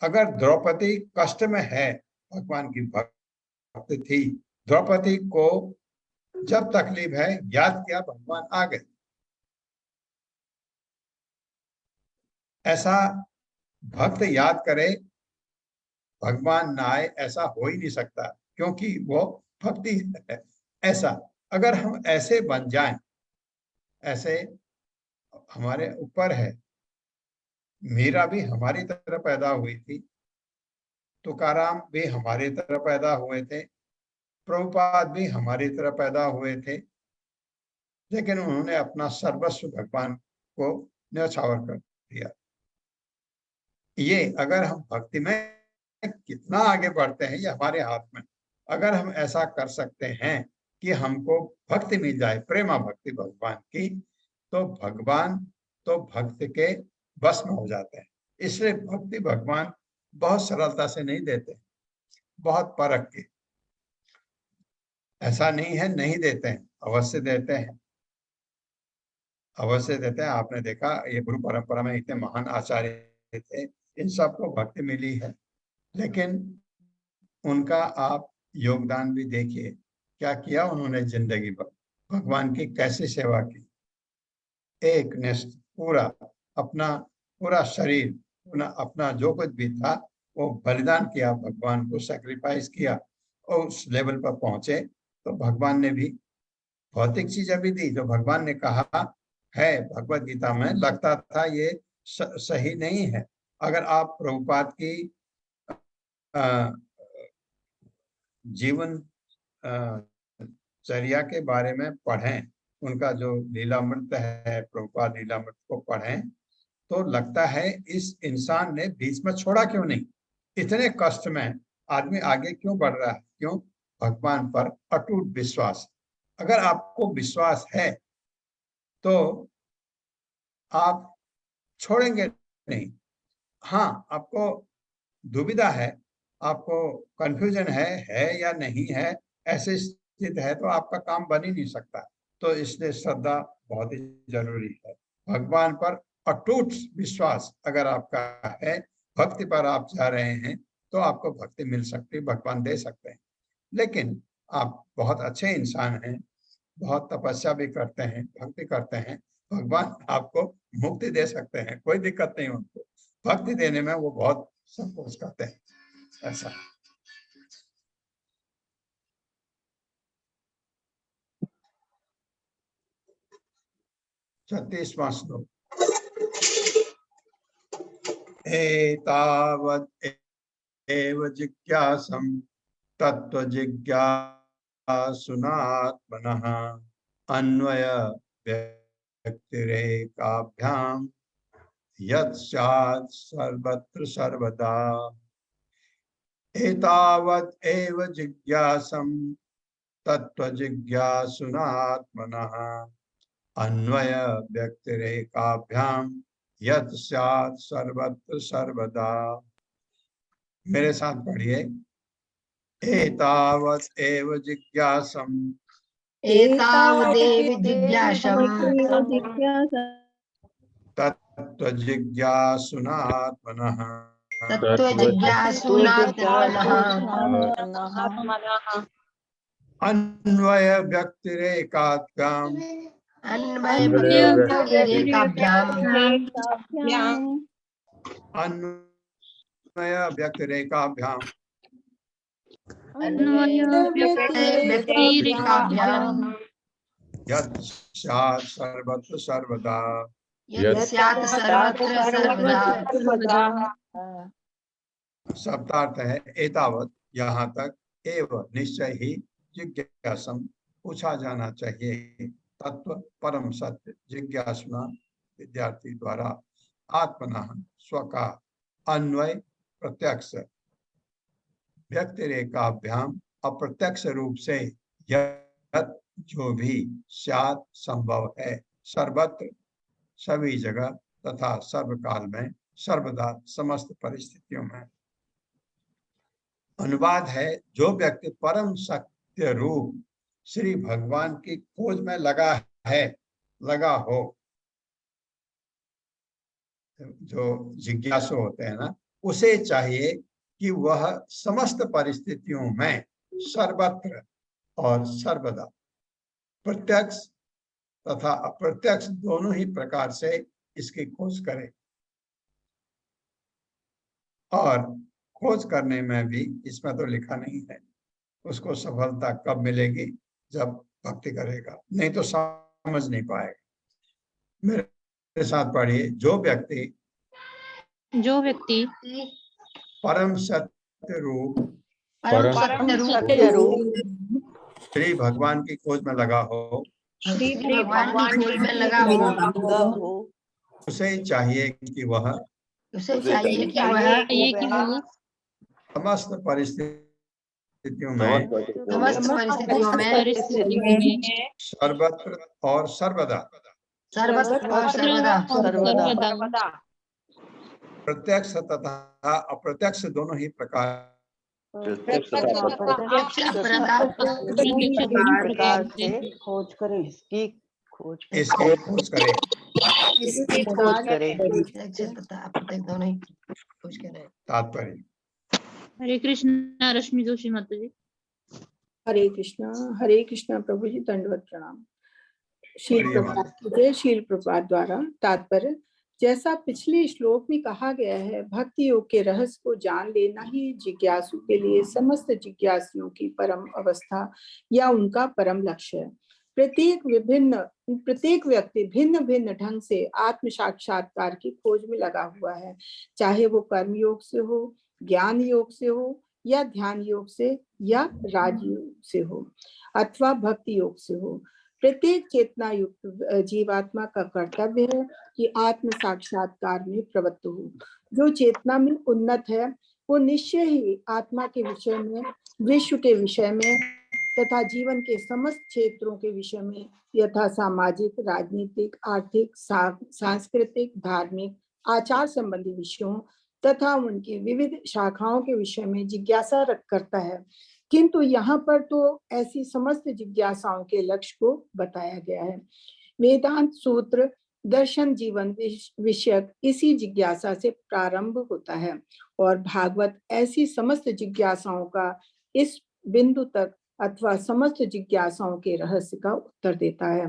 अगर द्रौपदी कष्ट में है, भगवान की भक्त थी, द्रौपदी को जब तकलीफ है याद किया, भगवान आ गए। ऐसा भक्त याद करे भगवान ना आए, ऐसा हो ही नहीं सकता, क्योंकि वो भक्ति है। ऐसा अगर हम ऐसे बन जाएं, ऐसे हमारे ऊपर है। मीरा भी हमारी तरह पैदा हुई थी, तुकाराम भी हमारी तरह पैदा हुए थे, प्रभुपाद भी हमारी तरह पैदा हुए थे, लेकिन उन्होंने अपना सर्वस्व भगवान को न्यौछावर कर दिया। ये अगर हम भक्ति में कितना आगे बढ़ते हैं ये हमारे हाथ में। अगर हम ऐसा कर सकते हैं कि हमको भक्ति मिल जाए, प्रेमा भक्ति भगवान की, तो भगवान तो भक्त के बस में हो जाते हैं। इसलिए भक्ति भगवान बहुत सरलता से नहीं देते, बहुत परख के। ऐसा नहीं है नहीं देते हैं, अवश्य देते हैं, अवश्य देते हैं। आपने देखा ये गुरु परंपरा में इतने महान आचार्य थे, इन सबको भक्ति मिली है, लेकिन उनका आप योगदान भी देखिए, क्या किया उन्होंने जिंदगी भर, भगवान की कैसी सेवा की। एक निष्ठ पूरा अपना पूरा शरीर, अपना जो कुछ भी था वो बलिदान किया, भगवान को सैक्रिफाइस किया और उस लेवल पर पहुंचे। तो भगवान ने भी भौतिक चीजें भी दी जो भगवान ने कहा है भगवत गीता में, लगता था ये सही नहीं है। अगर आप प्रभुपाद की जीवन चर्या के बारे में पढ़ें, उनका जो लीलामृत है, प्रभुपाद लीलामृत को पढ़ें, तो लगता है इस इंसान ने बीच में छोड़ा क्यों नहीं। इतने कष्ट में आदमी आगे क्यों बढ़ रहा है? क्यों? भगवान पर अटूट विश्वास। अगर आपको विश्वास है तो आप छोड़ेंगे नहीं। हाँ, आपको दुविधा है, आपको कंफ्यूजन है या नहीं है, ऐसे स्थिति है तो आपका काम बन ही नहीं सकता। तो इसलिए श्रद्धा बहुत ही जरूरी है। भगवान पर अटूट विश्वास अगर आपका है, भक्ति पर आप जा रहे हैं, तो आपको भक्ति मिल सकती है, भगवान दे सकते हैं। लेकिन आप बहुत अच्छे इंसान हैं, बहुत तपस्या भी करते हैं, भक्ति करते हैं, भगवान आपको मुक्ति दे सकते हैं, कोई दिक्कत नहीं उनको। भक्ति देने में वो बहुत संकोच करते हैं। ऐसा 36वां श्लोक। एतावत् एव जिज्ञासं तत्व जिज्ञासुनात्मनः अन्वय व्यक्तिरेकाभ्याम यत् स्यात् सर्वत्र सर्वदा। एतावत् एव जिज्ञासं तत्व जिज्ञासुनात्मनः अन्वय व्यक्तिरेकाभ्याम यत् स्यात् सर्वत्र सर्वदा। मेरे साथ पढ़िए। एतावत् एव जिज्ञासं एतावदेव जिज्ञासं तत्व जिज्ञासुनात्मनः तत्त्वजिज्ञासुनात्मनः अन्वय व्यक्तिरेकाभ्याम अन्वय व्यक्तिरेकाभ्याम अन्वय व्यक्तिरेकाभ्याम व्यक्तिरेकाभ्याम यत् स्यात् सर्वत्र सर्वदा। यत् स्यात् सर्वत्र सर्वदा। शब्दार्थ है एतावत यहाँ तक, एव निश्चय ही, जिज्ञासम पूछा जाना चाहिए, तत्व परम सत्य, जिज्ञासुना विद्यार्थी द्वारा आत्मनः स्व का अन्वय प्रत्यक्ष व्यक्तिरेकाभ्याम अप्रत्यक्ष रूप से यत् जो भी स्यात् संभव है सर्वत्र सभी जगह तथा सर्वकाल में सर्वदा समस्त परिस्थितियों में। अनुवाद है, जो व्यक्ति परम सत्य रूप श्री भगवान की खोज में लगा हो, जो जिज्ञासु होते हैं ना, उसे चाहिए कि वह समस्त परिस्थितियों में सर्वत्र और सर्वदा प्रत्यक्ष तथा अप्रत्यक्ष दोनों ही प्रकार से इसकी खोज करे। और खोज करने में भी, इसमें तो लिखा नहीं है उसको सफलता कब मिलेगी, जब भक्ति करेगा, नहीं तो समझ नहीं पाएगा। मेरे साथ पढ़िए, जो व्यक्ति परम सत्य रूप श्री भगवान की खोज में लगा हो, श्री भगवान की खोज में लगा हो, उसे चाहिए कि वह समस्त परिस्थितियों में सर्वत्र और सर्वदा प्रत्यक्ष तथा अप्रत्यक्ष दोनों ही प्रकार खोज करें, इसकी खोज करें। तात्पर्य। हरे कृष्णा। रश्मि जोशी माता जी। हरे कृष्णा प्रभु जी, दंडवत प्रणाम। शील प्रभुपाद द्वारा तात्पर्य, जैसा पिछले श्लोक में कहा गया है, भक्ति योग के रहस्य को जान लेना ही जिज्ञासु के लिए समस्त जिज्ञासियों की परम अवस्था या उनका परम लक्ष्य है। प्रत्येक व्यक्ति भिन्न भिन्न ढंग से आत्म साक्षात्कार की खोज में लगा हुआ है, चाहे वो कर्म योग से हो, ज्ञान योग से हो, या ध्यान योग से, या राजयोग से हो, अथवा भक्ति योग से हो। प्रत्येक चेतना युक्त जीवात्मा का कर्तव्य है कि आत्म साक्षात्कार में प्रवृत्त हो। जो चेतना में उन्नत है वो निश्चय ही आत्मा के विषय में, विश्व के विषय में तथा जीवन के समस्त क्षेत्रों के विषय में, यथा सामाजिक, राजनीतिक, आर्थिक, सांस्कृतिक, धार्मिक, आचार संबंधी विषयों तथा उनकी विविध शाखाओं के विषय में जिज्ञासा करता है। किंतु यहाँ पर तो ऐसी समस्त जिज्ञासाओं के लक्ष्य को बताया गया है। वेदांत सूत्र दर्शन जीवन विषयक इसी जिज्ञासा से प्रारंभ होता है और भागवत ऐसी समस्त जिज्ञासाओं का इस बिंदु तक अथवा समस्त जिज्ञासाओं के रहस्य का उत्तर देता है।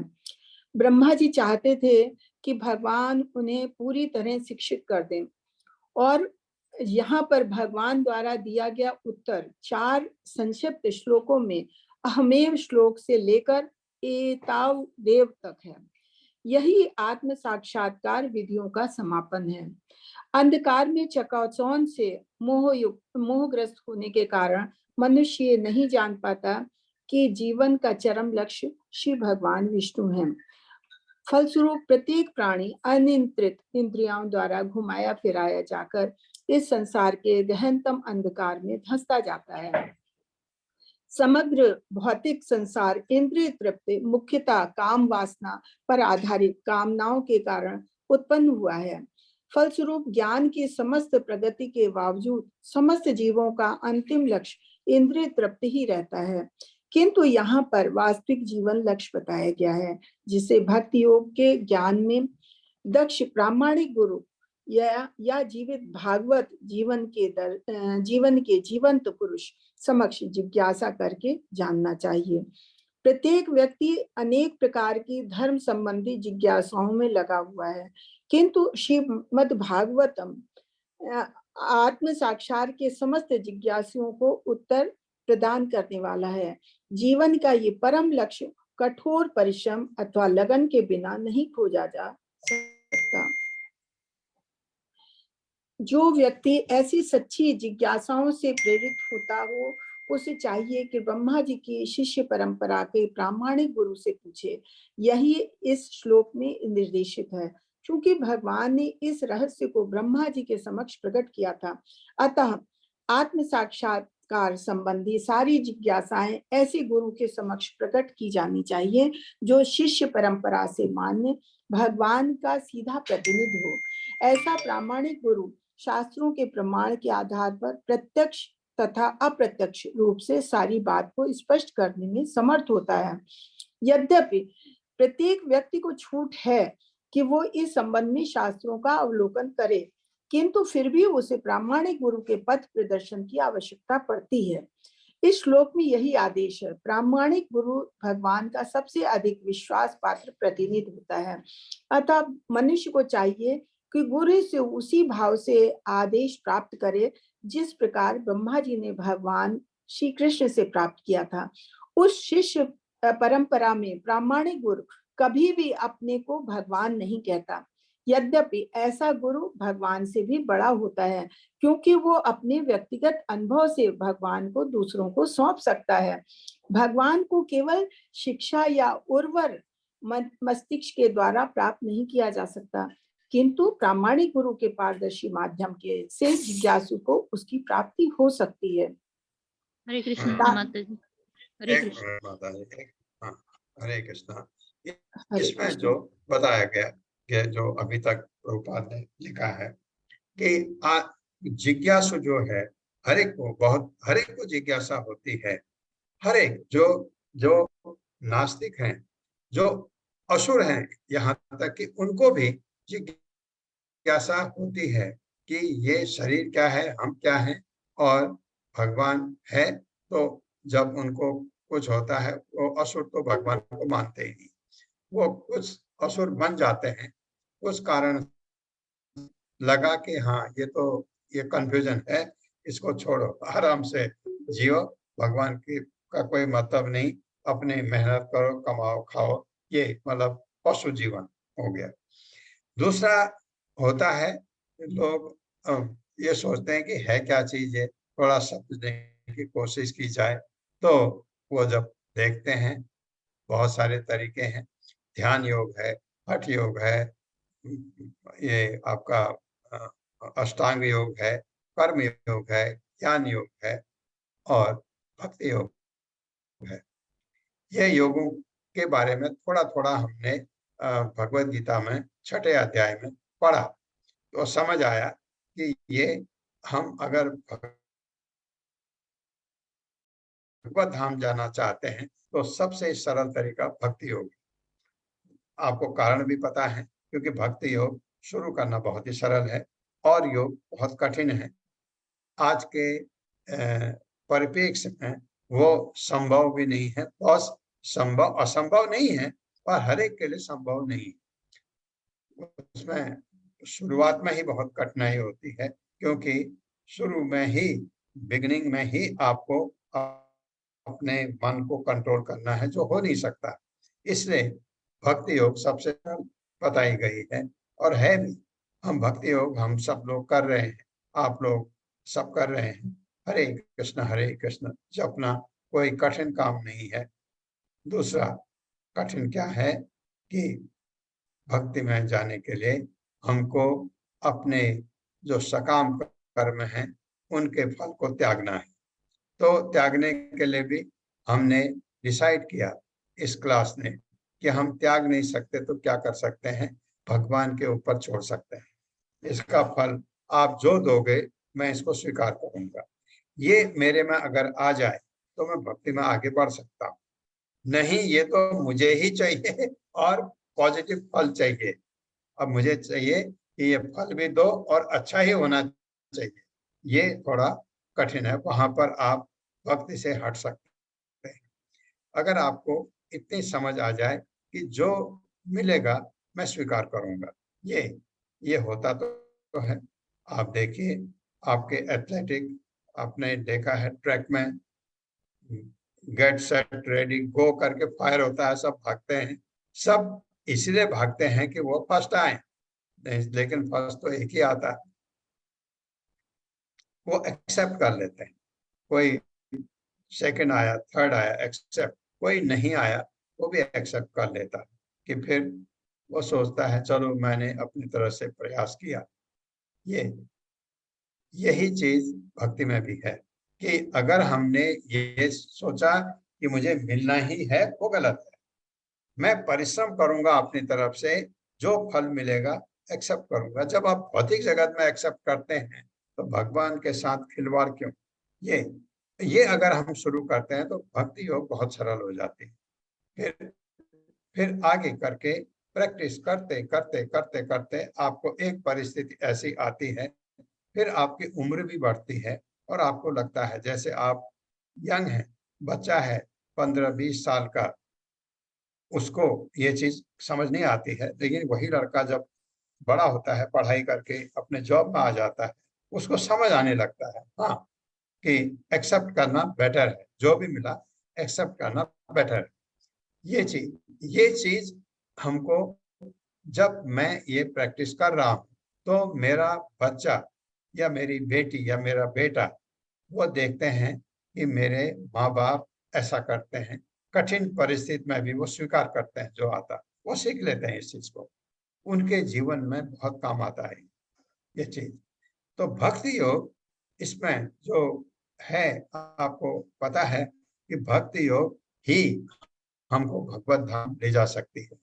ब्रह्मा जी चाहते थे कि भगवान उन्हें पूरी तरह शिक्षित कर दें, और यहाँ पर भगवान द्वारा दिया गया उत्तर 4 संक्षिप्त श्लोकों में अहमेव श्लोक से लेकर एताव देव तक है। यही आत्म साक्षात्कार विधियों का समापन है। अंधकार में चकाचौंध से मोहग्रस्त होने के कारण मनुष्य ये नहीं जान पाता कि जीवन का चरम लक्ष्य श्री भगवान विष्णु है। फलस्वरूप प्रत्येक प्राणी अनियंत्रित इंद्रियों द्वारा घुमाया फिराया जाकर इस संसार के गहनतम अंधकार में धंसता जाता है। समग्र भौतिक संसार इंद्रिय तृप्ति, मुख्यतः काम वासना पर आधारित कामनाओं के कारण उत्पन्न हुआ है। फलस्वरूप ज्ञान की समस्त प्रगति के बावजूद समस्त जीवों का अंतिम लक्ष्य इंद्रिय तृप्ति ही रहता है। किंतु यहाँ पर वास्तविक जीवन लक्ष्य बताया गया है, जिसे भक्ति योग के ज्ञान में दक्ष प्रामाणिक गुरु या जीवित भागवत जीवन के जीवंत पुरुष समक्ष जिज्ञासा करके जानना चाहिए। प्रत्येक व्यक्ति अनेक प्रकार की धर्म संबंधी जिज्ञासाओं में लगा हुआ है, किंतु श्रीमद् भागवतम आत्म साक्षात्कार के समस्त जिज्ञासुओं को उत्तर प्रदान करने वाला है। जीवन का ये परम लक्ष्य कठोर परिश्रम अथवा लगन के बिना नहीं खोजा जा सकता। जो व्यक्ति ऐसी सच्ची जिज्ञासाओं से प्रेरित होता हो, उसे चाहिए कि ब्रह्मा जी की शिष्य परंपरा के प्रामाणिक गुरु से पूछे। यही इस श्लोक में निर्देशित है। क्योंकि भगवान ने इस रहस्य को ब्रह्मा जी के समक्ष प्रकट किया था। अतः आत्म साक्षात्कार संबंधी सारी जिज्ञासाएं ऐसे गुरु के समक्ष प्रकट की जानी चाहिए जो शिष्य परंपरा से मान्य भगवान का सीधा प्रतिनिधि हो। ऐसा प्रामाणिक गुरु शास्त्रों के प्रमाण के आधार पर प्रत्यक्ष तथा अप्रत्यक्ष रूप से सारी बात को स्पष्ट करने में समर्थ होता है। यद्यपि प्रत्येक व्यक्ति को छूट है कि वो इस संबंध में शास्त्रों का अवलोकन करे, किंतु फिर भी उसे प्रामाणिक गुरु के पथ प्रदर्शन की आवश्यकता पड़ती है। इस श्लोक में यही आदेश है। प्रामाणिक गुरु भगवान का सबसे अधिक विश्वास पात्र प्रतिनिधि होता है। अतः मनुष्य को चाहिए कि गुरु से उसी भाव से आदेश प्राप्त करे जिस प्रकार ब्रह्मा जी ने भगवान श्री कृष्ण से प्राप्त किया था। उस शिष्य परंपरा में प्रामाणिक गुरु कभी भी अपने को भगवान नहीं कहता। यद्यपि ऐसा गुरु भगवान से भी बड़ा होता है, क्योंकि वो अपने व्यक्तिगत अनुभव से भगवान को दूसरों को सौंप सकता है। भगवान को केवल शिक्षा या उर्वर मस्तिष्क के द्वारा प्राप्त नहीं किया जा सकता, किंतु प्रामाणिक गुरु के पारदर्शी माध्यम के से जिज्ञासु को उसकी प्राप्ति हो सकती है। हरे कृष्ण माता जी। हरे एक कृष्ण। मिनट माता जी, हाँ, हरे कृष्णा। हरे इसमें कृष्ण। जो बताया गया कि जो अभी तक प्रभुपाद ने लिखा है कि जिज्ञासु जो है हर एक को जिज्ञासा होती है। हर एक जो नास्तिक हैं, जो असुर हैं, यहाँ तक कि उनको भी जिज्ञासा होती है कि ये शरीर क्या है, हम क्या हैं, और भगवान है। तो जब उनको कुछ होता है, वो असुर तो भगवान को मानते ही नहीं, वो कुछ असुर बन जाते हैं उस कारण लगा कि हाँ ये कंफ्यूजन है, इसको छोड़ो, आराम से जियो, भगवान की का कोई मतलब नहीं, अपनी मेहनत करो, कमाओ, खाओ, ये मतलब पशु जीवन हो गया। दूसरा होता है लोग ये सोचते हैं कि है क्या चीज है, थोड़ा समझने की कोशिश की जाए, तो वो जब देखते हैं बहुत सारे तरीके हैं, ध्यान योग है, हठ योग है, ये आपका अष्टांग योग है, कर्म योग है, ज्ञान योग है और भक्ति योग है। ये योगों के बारे में थोड़ा थोड़ा हमने भगवत गीता में 6ठे अध्याय में पढ़ा, तो समझ आया कि ये हम अगर भगवत धाम जाना चाहते हैं तो सबसे सरल तरीका भक्ति योग। आपको कारण भी पता है, क्योंकि भक्ति योग शुरू करना बहुत ही सरल है और योग बहुत कठिन है। आज के परिप्रेक्ष्य में वो संभव भी नहीं है, बस असंभव नहीं है, पर हर एक के लिए संभव नहीं। उसमें शुरुआत में ही बहुत कठिनाई होती है, क्योंकि शुरू में ही बिगिनिंग में ही आपको अपने मन को कंट्रोल करना है, जो हो नहीं सकता। इसलिए भक्ति योग सबसे बताई गई है और है भी। हम भक्ति योग हम सब लोग कर रहे हैं, आप लोग सब कर रहे हैं। हरे कृष्ण जपना कोई कठिन काम नहीं है। दूसरा कठिन क्या है कि भक्ति में जाने के लिए हमको अपने जो सकाम कर्म हैं उनके फल को त्यागना है। तो त्यागने के लिए भी हमने डिसाइड किया इस क्लास ने कि हम त्याग नहीं सकते तो क्या कर सकते हैं, भगवान के ऊपर छोड़ सकते हैं। इसका फल आप जो दोगे मैं इसको स्वीकार करूंगा। ये मेरे में अगर आ जाए तो मैं भक्ति में आगे बढ़ सकता हूँ। नहीं, ये तो मुझे ही चाहिए और पॉजिटिव फल चाहिए। अब मुझे चाहिए कि ये फल भी दो और अच्छा ही होना चाहिए। ये थोड़ा कठिन है, वहां पर आप भक्ति से हट सकते हैं। अगर आपको इतनी समझ आ जाए कि जो मिलेगा मैं स्वीकार करूंगा, ये होता तो है। आप देखिए, आपके एथलेटिक आपने देखा है, ट्रैक में गेट सेट रेडी गो करके फायर होता है, सब भागते हैं। सब इसलिए भागते हैं कि वो फर्स्ट आए, लेकिन फर्स्ट तो एक ही आता है। वो एक्सेप्ट कर लेते हैं, कोई सेकंड आया, थर्ड आया, एक्सेप्ट, कोई नहीं आया वो भी एक्सेप्ट कर लेता कि फिर वो सोचता है चलो मैंने अपनी तरफ से प्रयास किया। ये यही चीज भक्ति में भी है कि अगर हमने ये सोचा कि मुझे मिलना ही है, वो गलत है। मैं परिश्रम करूंगा अपनी तरफ से, जो फल मिलेगा एक्सेप्ट करूंगा। जब आप भौतिक जगत में एक्सेप्ट करते हैं तो भगवान के साथ खिलवाड़ क्यों? ये अगर हम शुरू करते हैं तो भक्ति योग बहुत सरल हो जाती है। फिर आगे करके प्रैक्टिस करते करते करते करते आपको एक परिस्थिति ऐसी आती है, फिर आपकी उम्र भी बढ़ती है और आपको लगता है जैसे आप यंग हैं, बच्चा है 15-20 साल का, उसको ये चीज समझ नहीं आती है। लेकिन वही लड़का जब बड़ा होता है, पढ़ाई करके अपने जॉब में आ जाता है, उसको समझ आने लगता है हाँ कि एक्सेप्ट करना बेटर है, जो भी मिला एक्सेप्ट करना बेटर है। ये चीज हमको, जब मैं ये प्रैक्टिस कर रहा हूँ तो मेरा बच्चा या मेरी बेटी या मेरा बेटा वो देखते हैं कि मेरे माँ बाप ऐसा करते हैं, कठिन परिस्थिति में भी वो स्वीकार करते हैं, जो आता वो सीख लेते हैं इस चीज को, उनके जीवन में बहुत काम आता है ये चीज। तो भक्ति योग इसमें जो है, आपको पता है कि भक्ति योग ही हमको भगवत धाम ले जा सकती है।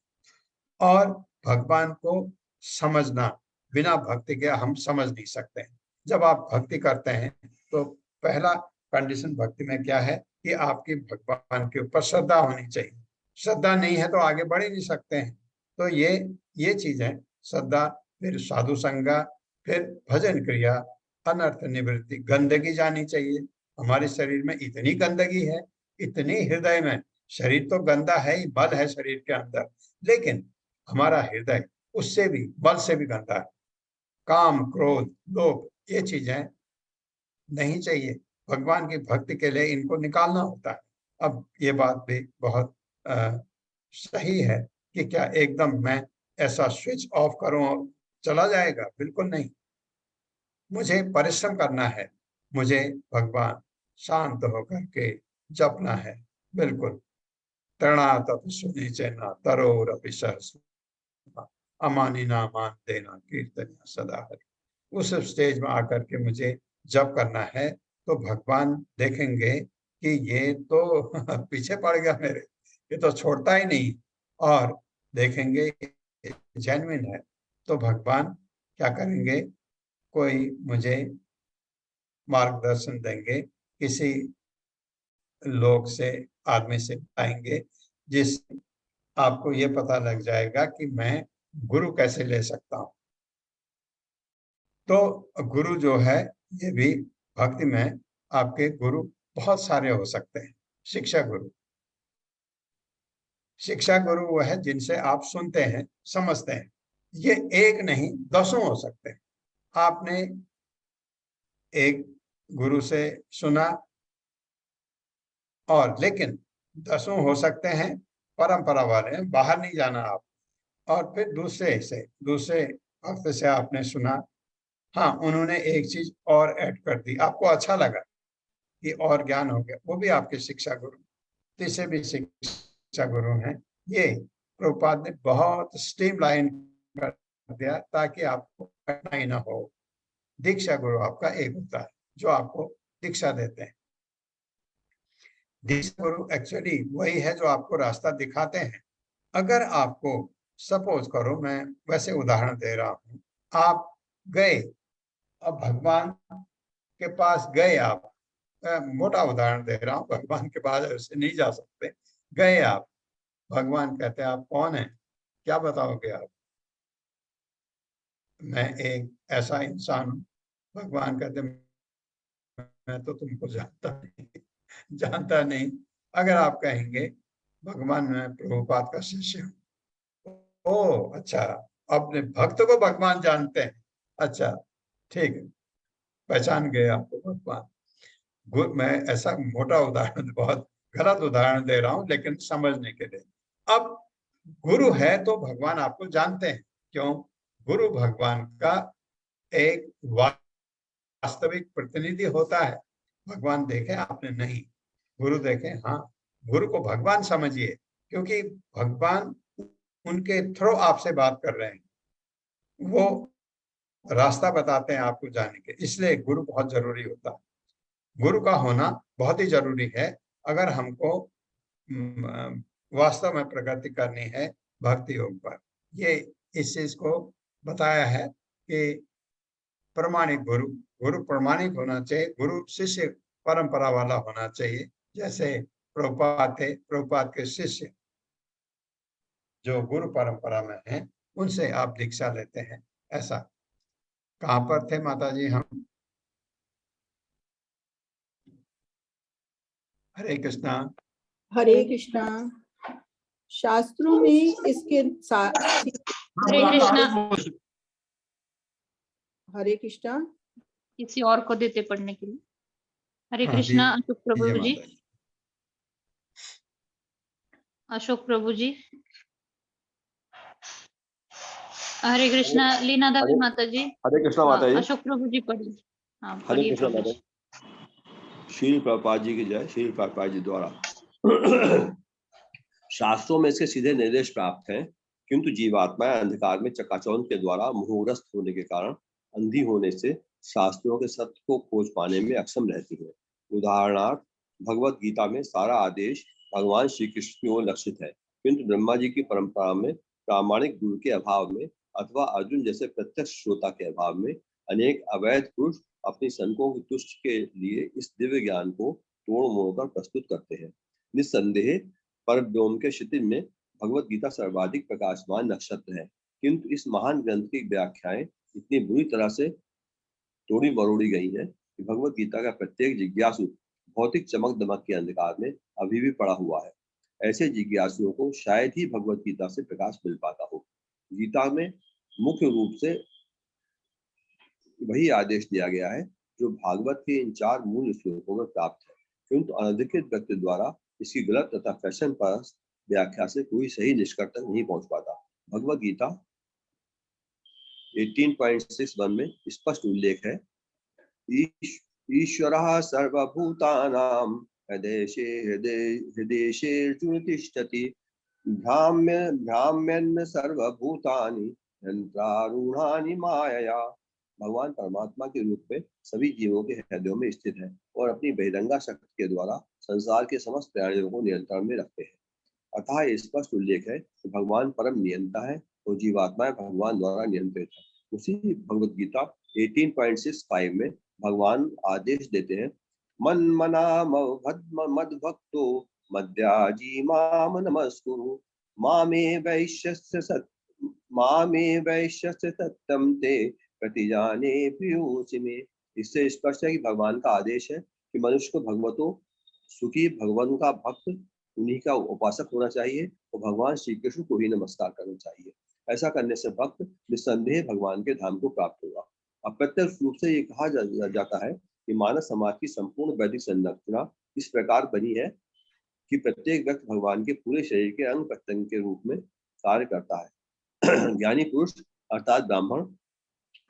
और भगवान को समझना, बिना भक्ति के हम समझ नहीं सकते हैं। जब आप भक्ति करते हैं तो पहला कंडीशन भक्ति में क्या है कि आपकी भगवान के ऊपर श्रद्धा होनी चाहिए। श्रद्धा नहीं है तो आगे बढ़ ही नहीं सकते हैं। तो ये चीजें, श्रद्धा, फिर साधु संगा, फिर भजन क्रिया, अनर्थ निवृत्ति, गंदगी जानी चाहिए। हमारे शरीर में इतनी गंदगी है, इतनी हृदय में, शरीर तो गंदा है ही, बल है शरीर के अंदर, लेकिन हमारा हृदय उससे भी, बल से भी गंदा है। काम, क्रोध, लोभ, ये चीजें नहीं चाहिए। भगवान की भक्ति के लिए इनको निकालना होता है। अब ये बात भी बहुत सही है कि क्या एकदम मैं ऐसा स्विच ऑफ करूं और चला जाएगा? बिल्कुल नहीं। मुझे परिश्रम करना है, मुझे भगवान शांत होकर के जपना है। बिल्कुल। तृणातपि सुनिचैना तरोरपि सहस्र अमानिना मान देना कीर्तनिया सदा हरि। उस स्टेज में आकर के मुझे जप करना है तो भगवान देखेंगे कि ये तो पीछे पड़ गया मेरे, ये तो छोड़ता ही नहीं, और देखेंगे जेन्युइन है तो भगवान क्या करेंगे, कोई मुझे मार्गदर्शन देंगे, किसी लोग से, आदमी से बताएंगे, जिस आपको ये पता लग जाएगा कि मैं गुरु कैसे ले सकता हूं। तो गुरु जो है, ये भी भक्ति में आपके गुरु बहुत सारे हो सकते हैं। शिक्षा गुरु, शिक्षा गुरु वो है जिनसे आप सुनते हैं, समझते हैं। ये एक नहीं, दसों हो सकते हैं। आपने एक गुरु से सुना, और लेकिन दसों हो सकते हैं परंपरा वाले, बाहर नहीं जाना आप। और फिर दूसरे भक्त से आपने सुना, हाँ उन्होंने एक चीज और ऐड कर दी, आपको अच्छा लगा कि और ज्ञान हो गया, वो भी आपके शिक्षा गुरु। तीसरे भी शिक्षा गुरु हैं। ये प्रभुपाद ने बहुत स्ट्रीमलाइन कर दिया ताकि आपको कठिनाई ना हो। दीक्षा गुरु आपका एक होता है जो आपको दीक्षा देते हैं। दीक्षा गुरु एक्चुअली वही है जो आपको रास्ता दिखाते हैं। अगर आपको, सपोज करो, मैं वैसे उदाहरण दे रहा हूँ, आप गए, अब भगवान के पास गए आप, मोटा उदाहरण दे रहा हूँ, भगवान के पास ऐसे नहीं जा सकते, गए आप, भगवान कहते हैं आप कौन है, क्या बताओगे आप? मैं एक ऐसा इंसान हूँ। भगवान कहते मैं तो तुमको जानता नहीं। अगर आप कहेंगे भगवान मैं प्रभुपाद का शिष्य हूँ, ओ अच्छा, अपने भक्त को भगवान जानते हैं, अच्छा ठीक है, पहचान गए आपको भगवान। मैं ऐसा मोटा उदाहरण, बहुत गलत उदाहरण दे रहा हूं, लेकिन समझने के लिए। अब गुरु है तो भगवान आपको जानते हैं, क्यों? गुरु भगवान का एक वास्तविक प्रतिनिधि होता है। भगवान देखे आपने नहीं, गुरु देखे हाँ। गुरु को भगवान समझिए, क्योंकि भगवान उनके थ्रू आपसे बात कर रहे हैं, वो रास्ता बताते हैं आपको जाने के। इसलिए गुरु बहुत जरूरी होता है, गुरु का होना बहुत ही जरूरी है अगर हमको वास्तव में प्रगति करनी है भक्ति योग पर। ये इस चीज को बताया है कि प्रमाणिक गुरु, गुरु प्रमाणिक होना चाहिए, गुरु शिष्य परंपरा वाला होना चाहिए। जैसे प्रभुपाद थे, प्रभुपाद के शिष्य जो गुरु परंपरा में हैं, उनसे आप दीक्षा लेते हैं। ऐसा कहाँ पर थे माता जी हम? हरे कृष्णा। हरे कृष्णा। शास्त्रों में इसके हरे कृष्णा। हरे कृष्णा। किसी और को देते पढ़ने के लिए। हरे हाँ, कृष्णा। दीजिए, अशोक प्रभु दीजिए जी। माता जी। अशोक प्रभु जी। हरे कृष्णा। लीना देवी माता जी। हरे कृष्णा माता जी। अशोक प्रभु जी पढ़िए। हाँ हरे पढ़िए कृष्णा प्रभु माता जी। जी। श्री प्रभुपाद जी की जय। श्री प्रभुपाद जी द्वारा शास्त्रों में इसके सीधे निर्देश प्राप्त हैं, किंतु जीवात्माएं अंधकार में चकाचौंध के द्वारा मोहग्रस्त होने के कारण अंधी होने से शास्त्रों के सत्य को खोज पाने में अक्षम रहती है। उदाहरणार्थ भगवत गीता में सारा आदेश भगवान श्री कृष्ण की ओर लक्षित है, किंतु ब्रह्मा जी की परंपरा में प्रामाणिक गुरु के अभाव में अथवा अर्जुन जैसे प्रत्यक्ष श्रोता के अभाव में अनेक अवैध पुरुष अपनी संकों की तुष्टि के लिए इस दिव्य ज्ञान को तोड़ मोड़ कर प्रस्तुत करते हैं। निस्संदेह पर व्योम के क्षितिज में भगवत गीता सर्वाधिक प्रकाशमान नक्षत्र है, किंतु इस महान ग्रंथ की व्याख्याएं इतनी बुरी तरह से तोड़ी मरोड़ी गई हैं कि भगवत गीता का प्रत्येक जिज्ञासु भौतिक चमक दमक के अंधकार में अभी भी पड़ा हुआ है। ऐसे जिज्ञासुओं को शायद ही भगवत गीता से प्रकाश मिल पाता हो। गीता में मुख्य रूप से वही आदेश दिया गया है जो भागवत के इन 4 मूल श्लोकों में प्राप्त है, किंतु अनधिकृत व्यक्ति द्वारा इसकी गलत तथा फैशन पर व्याख्या से कोई सही निष्कर्ष तक नहीं पहुंच पाता। भगवत गीता 18.61 में स्पष्ट उल्लेख है, ईश्वरः सर्वभूतानां हृदयेषु तिष्ठति भ्राम्यन् सर्वभूतानि यन्त्रारूढानि मायया। भगवान परमात्मा के रूप में सभी जीवों के हृदयों में स्थित है और अपनी बहिरंगा शक्ति के द्वारा संसार के समस्त प्राणियों को नियंत्रण में रखते हैं। अतः ये स्पष्ट उल्लेख है कि भगवान परम नियंता है और जीवात्माएं भगवान द्वारा नियंत्रित है। उसी भगवत गीता 18.65 में भगवान आदेश देते हैं, मन मना मद भक्तो मद्याजी माम नमस्कुरु मामे वैश्यस्य सत्यम ते प्रतिजाने प्रियोसि में। इससे स्पष्ट है कि भगवान का आदेश है कि मनुष्य को भगवतों सुखी भगवान का भक्त उन्हीं का उपासक होना चाहिए और भगवान श्री कृष्ण को ही नमस्कार करना चाहिए। ऐसा करने से भक्त निस्संदेह भगवान के धाम को प्राप्त होगा। अप्रत्यक्ष रूप से ये कहा जाता है कि मानव समाज की संपूर्ण वैदिक संरचना इस प्रकार बनी है कि प्रत्येक व्यक्ति भगवान के पूरे शरीर के अंग प्रत्यंग के रूप में कार्य करता है। ज्ञानी पुरुष अर्थात ब्राह्मण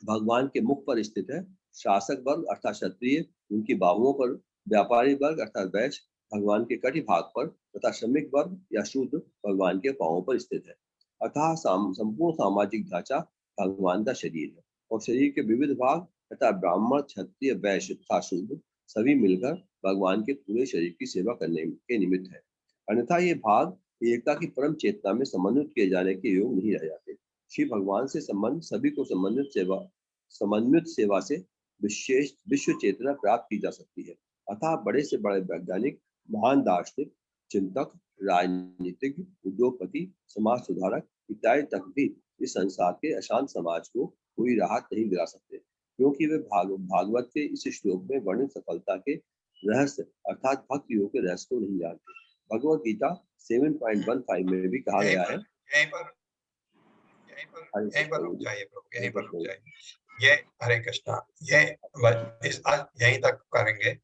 भगवान के मुख पर स्थित है, शासक वर्ग अर्थात क्षत्रिय उनकी बाहुओं पर, व्यापारी वर्ग अर्थात वैश्य भगवान के कटी भाग पर तथा श्रमिक वर्ग या शूद्र भगवान के पांवों पर स्थित है। अतः संपूर्ण सामाजिक ढांचा भगवान का शरीर है और शरीर के विविध भाग तथा ब्राह्मण क्षत्रिय वैश्य तथा शूद्र सभी मिलकर भगवान के पूरे शरीर की सेवा करने के निमित्त है। अन्यथा ये भाग एकता की परम चेतना में समन्वित किए जाने के योग नहीं रह जाते। श्री भगवान से संबंध सभी को समन्वित सेवा से विशेष विश्व चेतना प्राप्त की जा सकती है। अतः बड़े से बड़े वैज्ञानिक, महान दार्शनिक, चिंतक, राजनीतिज्ञ, उद्योगपति, समाज सुधारक इत्यादि तक भी इस संसार के अशांत समाज को कोई राहत नहीं दिला सकते, क्योंकि वे भागवत के इस श्लोक में वर्णित सफलता के रहस्य अर्थात भक्ति योग के रहस्य को नहीं जानते। भगवत गीता 7.15 में भी कहा गया है, यहीं पर रुक जाइए प्रभु, यहीं पर रुक जाइए। ये हरे कृष्णा, ये आज यहीं तक करेंगे।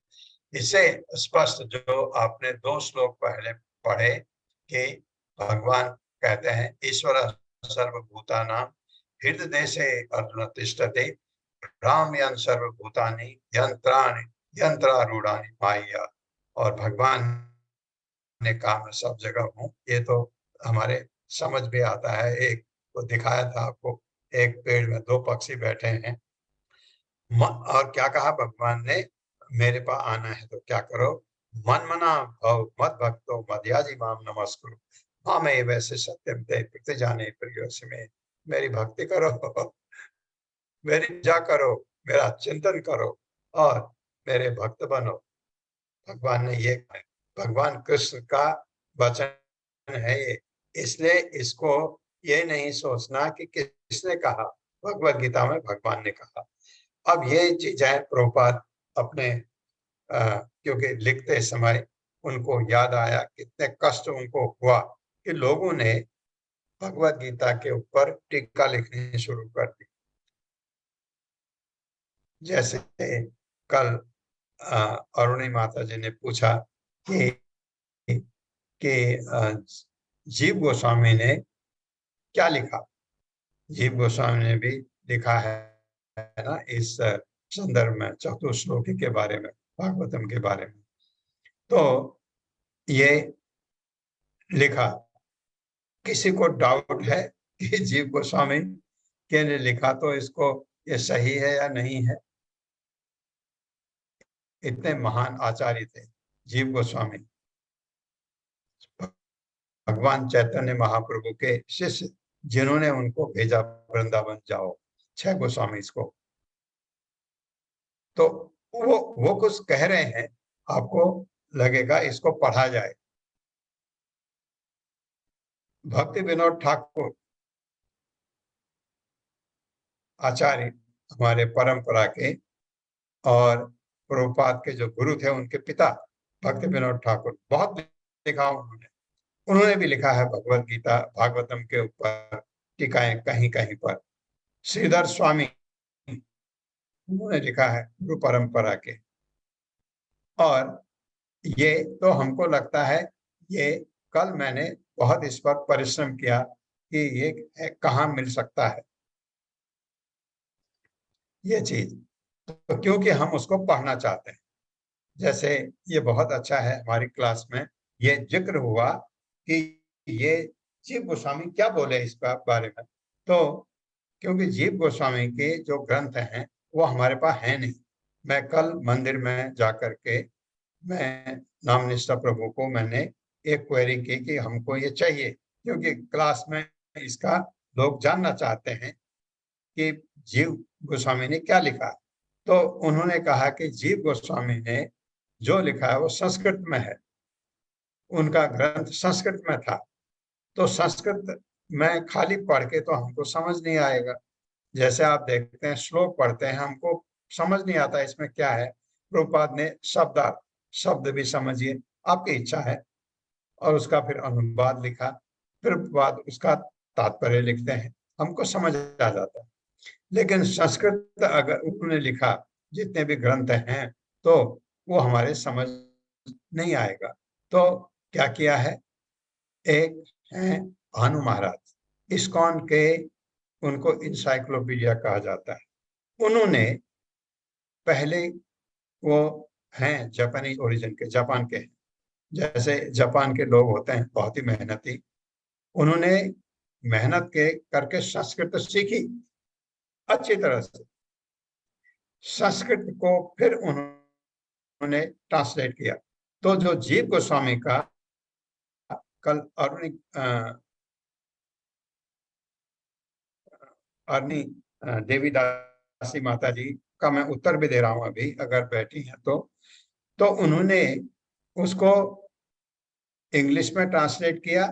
इससे स्पष्ट जो आपने 2 श्लोक पहले पढ़े कि भगवान कहते हैं ईश्वर सर्वभूतानां हृदयेषु अर्जुन तिष्ठति भ्राम्यन् सर्वभूतानि यंत्रारूढ़ानि माया। और भगवान ने कहा मैं सब जगह हूँ, ये तो हमारे समझ भी आता है। एक वो दिखाया था आपको, एक पेड़ में 2 पक्षी बैठे हैं। और क्या कहा भगवान ने, मेरे पास आना है तो क्या करो, मन मना भव मद भक्तो मदयाजी माम नमस्कुरु माम वैसे सत्यम ते प्रति जाने प्रियोसी में, मेरी भक्ति करो, मेरी पूजा करो, मेरा चिंतन करो और मेरे भक्त बनो। भगवान ने ये कहा, भगवान कृष्ण का वचन है ये, इसलिए इसको ये नहीं सोचना कि किसने कहा, भगवत गीता में भगवान ने कहा। अब ये चीजें प्रभुपाद अपने क्योंकि लिखते समय उनको याद आया कितने कष्ट उनको हुआ कि लोगों ने भगवत गीता के ऊपर टीका लिखनी शुरू कर दी। जैसे कल अरुणी माता जी ने पूछा कि जीव गोस्वामी ने क्या लिखा। जीव गोस्वामी ने भी लिखा है ना इस संदर्भ में, चतुश्लोकी के बारे में, भागवतम के बारे में। तो ये लिखा, किसी को डाउट है कि जीव गोस्वामी के ने लिखा तो इसको ये सही है या नहीं है? इतने महान आचार्य थे जीव गोस्वामी, भगवान चैतन्य महाप्रभु के शिष्य, जिन्होंने उनको भेजा वृंदावन जाओ, 6 गोस्वामी को। तो वो कुछ कह रहे हैं, आपको लगेगा इसको पढ़ा जाए। भक्ति विनोद ठाकुर आचार्य हमारे परंपरा के और प्रभुपाद के जो गुरु थे, उनके पिता भक्ति विनोद ठाकुर, बहुत लिखा उन्होंने भी लिखा है भगवत गीता भागवतम के ऊपर टीकाएं कहीं कहीं पर। श्रीधर स्वामी उन्होंने लिखा है गुरु परंपरा के। और ये तो हमको लगता है, ये कल मैंने बहुत इस पर परिश्रम किया कि ये कहाँ मिल सकता है ये चीज, तो क्योंकि हम उसको पढ़ना चाहते हैं। जैसे ये बहुत अच्छा है, हमारी क्लास में ये जिक्र हुआ कि ये जीव गोस्वामी क्या बोले इस बारे में। तो क्योंकि जीव गोस्वामी के जो ग्रंथ हैं वो हमारे पास है नहीं। मैं कल मंदिर में जाकर के मैं नाम निष्ठा प्रभु को मैंने एक क्वेरी की कि हमको ये चाहिए, क्योंकि क्लास में इसका लोग जानना चाहते हैं कि जीव गोस्वामी ने क्या लिखा। तो उन्होंने कहा कि जीव गोस्वामी ने जो लिखा है वो संस्कृत में है, उनका ग्रंथ संस्कृत में था। तो संस्कृत में खाली पढ़ के तो हमको समझ नहीं आएगा। जैसे आप देखते हैं श्लोक पढ़ते हैं, हमको समझ नहीं आता इसमें क्या है। प्रभुपाद ने शब्द भी समझिए, आपकी इच्छा है, और उसका फिर अनुवाद लिखा, फिर बाद उसका तात्पर्य लिखते हैं, हमको समझ आ जाता है। लेकिन संस्कृत अगर उन्होंने लिखा जितने भी ग्रंथ हैं तो वो हमारे समझ नहीं आएगा। तो क्या किया है, एक है भानु महाराज, इस्कॉन के, उनको इंसाइक्लोपीडिया कहा जाता है। उन्होंने पहले, वो हैं जापानी ओरिजिन के, जापान के, जैसे जापान के लोग होते हैं बहुत ही मेहनती, उन्होंने मेहनत के करके संस्कृत सीखी अच्छी तरह से। संस्कृत को फिर उन्होंने ट्रांसलेट किया। तो जो जीव गोस्वामी का कल अरुणी देवीदासी माता जी का मैं उत्तर भी दे रहा हूं अभी, अगर बैठी हैं तो उन्होंने उसको इंग्लिश में ट्रांसलेट किया।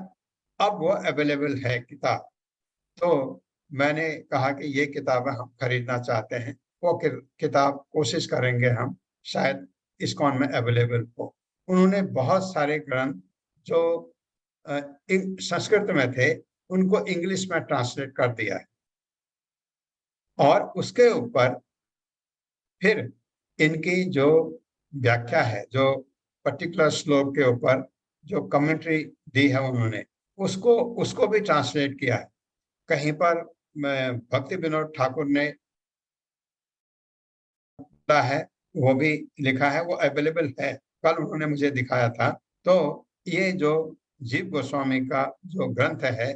अब वो अवेलेबल है किताब। तो मैंने कहा कि ये किताबें हम खरीदना चाहते हैं, वो किताब कोशिश करेंगे हम, शायद इस्कॉन में अवेलेबल हो। उन्होंने बहुत सारे ग्रंथ जो संस्कृत में थे उनको इंग्लिश में ट्रांसलेट कर दिया है, और उसके ऊपर फिर इनकी जो व्याख्या है, जो पर्टिकुलर श्लोक के ऊपर जो कमेंट्री दी है उन्होंने, उसको भी ट्रांसलेट किया है। कहीं पर भक्ति विनोद ठाकुर ने है, वो भी लिखा है, वो अवेलेबल है, कल उन्होंने मुझे दिखाया था। तो ये जो जीव गोस्वामी का जो ग्रंथ है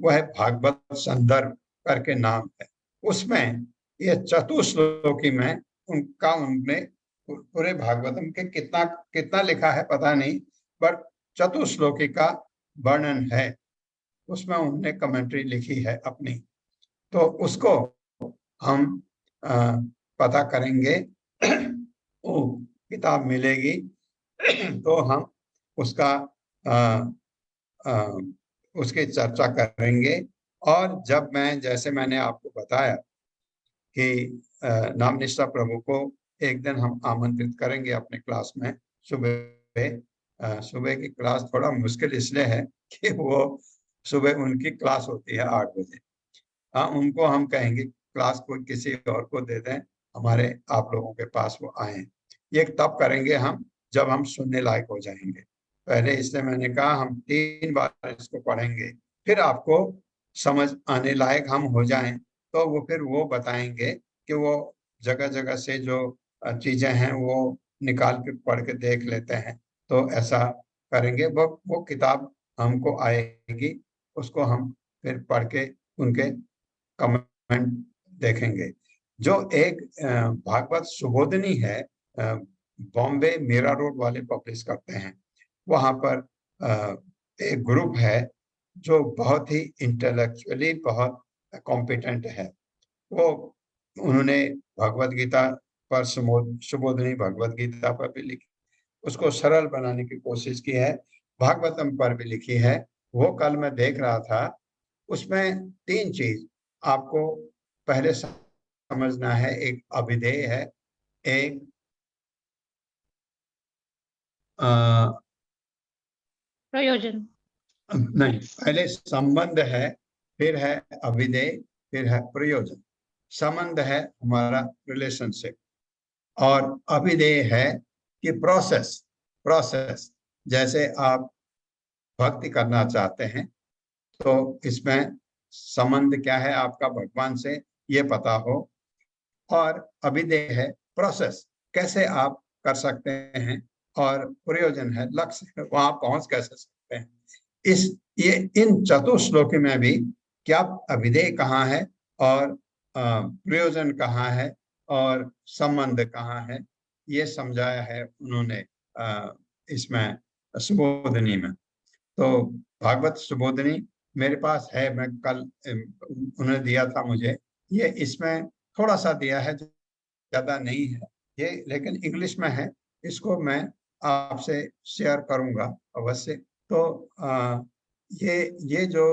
वो है भागवत संदर्भ करके नाम है। उसमें ये चतुश्लोकी में उनका उनने पूरे भागवतम के कितना कितना लिखा है पता नहीं, पर चतुश्लोकी का वर्णन है, उसमें उन्होंने कमेंट्री लिखी है अपनी। तो उसको हम पता करेंगे, वो किताब मिलेगी तो हम उसका उसकी चर्चा करेंगे। और जब मैं, जैसे मैंने आपको बताया कि नामनिष्ठा प्रभु को एक दिन हम आमंत्रित करेंगे अपने क्लास में सुबह। सुबह की क्लास थोड़ा मुश्किल इसलिए है कि वो सुबह उनकी क्लास होती है 8 बजे। हाँ, उनको हम कहेंगे क्लास को किसी और को दे दें, हमारे आप लोगों के पास वो आए। ये तब करेंगे हम जब हम सुनने लायक हो जाएंगे। पहले इसलिए मैंने कहा हम 3 बार इसको पढ़ेंगे, फिर आपको समझ आने लायक हम हो जाएं तो वो फिर वो बताएंगे कि वो जगह जगह से जो चीजें हैं वो निकाल के पढ़ के देख लेते हैं। तो ऐसा करेंगे। वो किताब हमको आएगी, उसको हम फिर पढ़ के उनके कमेंट देखेंगे। जो एक भागवत सुबोधनी है, बॉम्बे मीरा रोड वाले पब्लिश करते हैं। वहां पर एक ग्रुप है जो बहुत ही इंटेलेक्चुअली बहुत कॉम्पिटेंट है। वो उन्होंने भगवत गीता पर सुबोधनी भगवत गीता पर भी लिखी, उसको सरल बनाने की कोशिश की है। भागवतम पर भी लिखी है। वो कल मैं देख रहा था, उसमें 3 चीज आपको पहले समझना है। एक अभिधेय है, एक प्रयोजन। नहीं, पहले संबंध है, फिर है अभिधेय, फिर है प्रयोजन। संबंध है हमारा रिलेशनशिप, और अभिधेय है कि प्रोसेस। प्रोसेस जैसे आप भक्ति करना चाहते हैं तो इसमें संबंध क्या है आपका भगवान से, ये पता हो। और अभिधेय है प्रोसेस, कैसे आप कर सकते हैं। और प्रयोजन है लक्ष्य, वहां पहुंच कैसे सकते हैं। इस ये इन चतुश्लोकी में भी क्या अभिधेय कहाँ है और प्रयोजन कहाँ है और संबंध कहाँ है, ये समझाया है उन्होंने इसमें सुबोधनी में। तो भागवत सुबोधनी मेरे पास है, मैं कल उन्होंने दिया था मुझे। ये इसमें थोड़ा सा दिया है, ज्यादा नहीं है ये, लेकिन इंग्लिश में है। इसको मैं आपसे शेयर करूंगा अवश्य। तो ये जो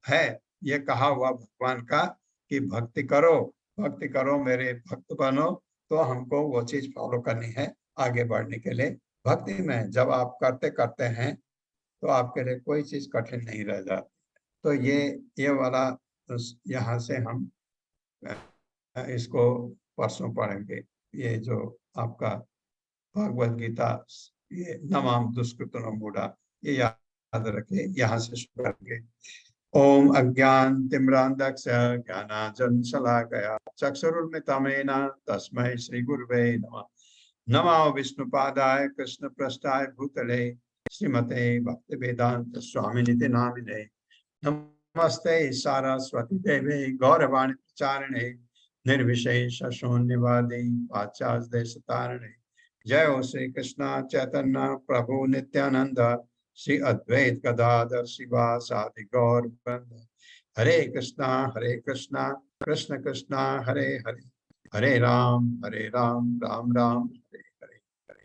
है, ये कहा हुआ भगवान का कि भक्ति करो मेरे भक्त बनो, तो हमको वो चीज फॉलो करनी है आगे बढ़ने के लिए। भक्ति में जब आप करते करते हैं तो आपके लिए कोई चीज कठिन नहीं रह जाती। तो ये वाला यहाँ से हम इसको परसों पढ़ेंगे। ये जो आपका भगवत गीता, ये नमाम दुष्कृतम मूढ़ा, ये याद रखे, यहाँ से शुरू करेंगे। ओम अज्ञान तिम्रांधक्ष ज्ञानांजन शलाकया चक्षुरुन्मिलितं येन तस्मै श्री गुरुवे नमः। नमो विष्णुपादाय कृष्ण पृष्ठाय भूतले श्रीमते भक्ति वेदांत स्वामिनिति नामिने। नमस्ते सारस्वती देवे गौरवाणी प्रचारिणे निर्विशेष शून्यवादी पाश्चात्य देश तारिणे। जय हो श्री कृष्ण चैतन्य प्रभु नित्यानंद श्री अद्वैत गदाधर शिवासादि गौर वृंद। हरे कृष्णा कृष्ण कृष्णा हरे हरे, हरे राम राम राम हरे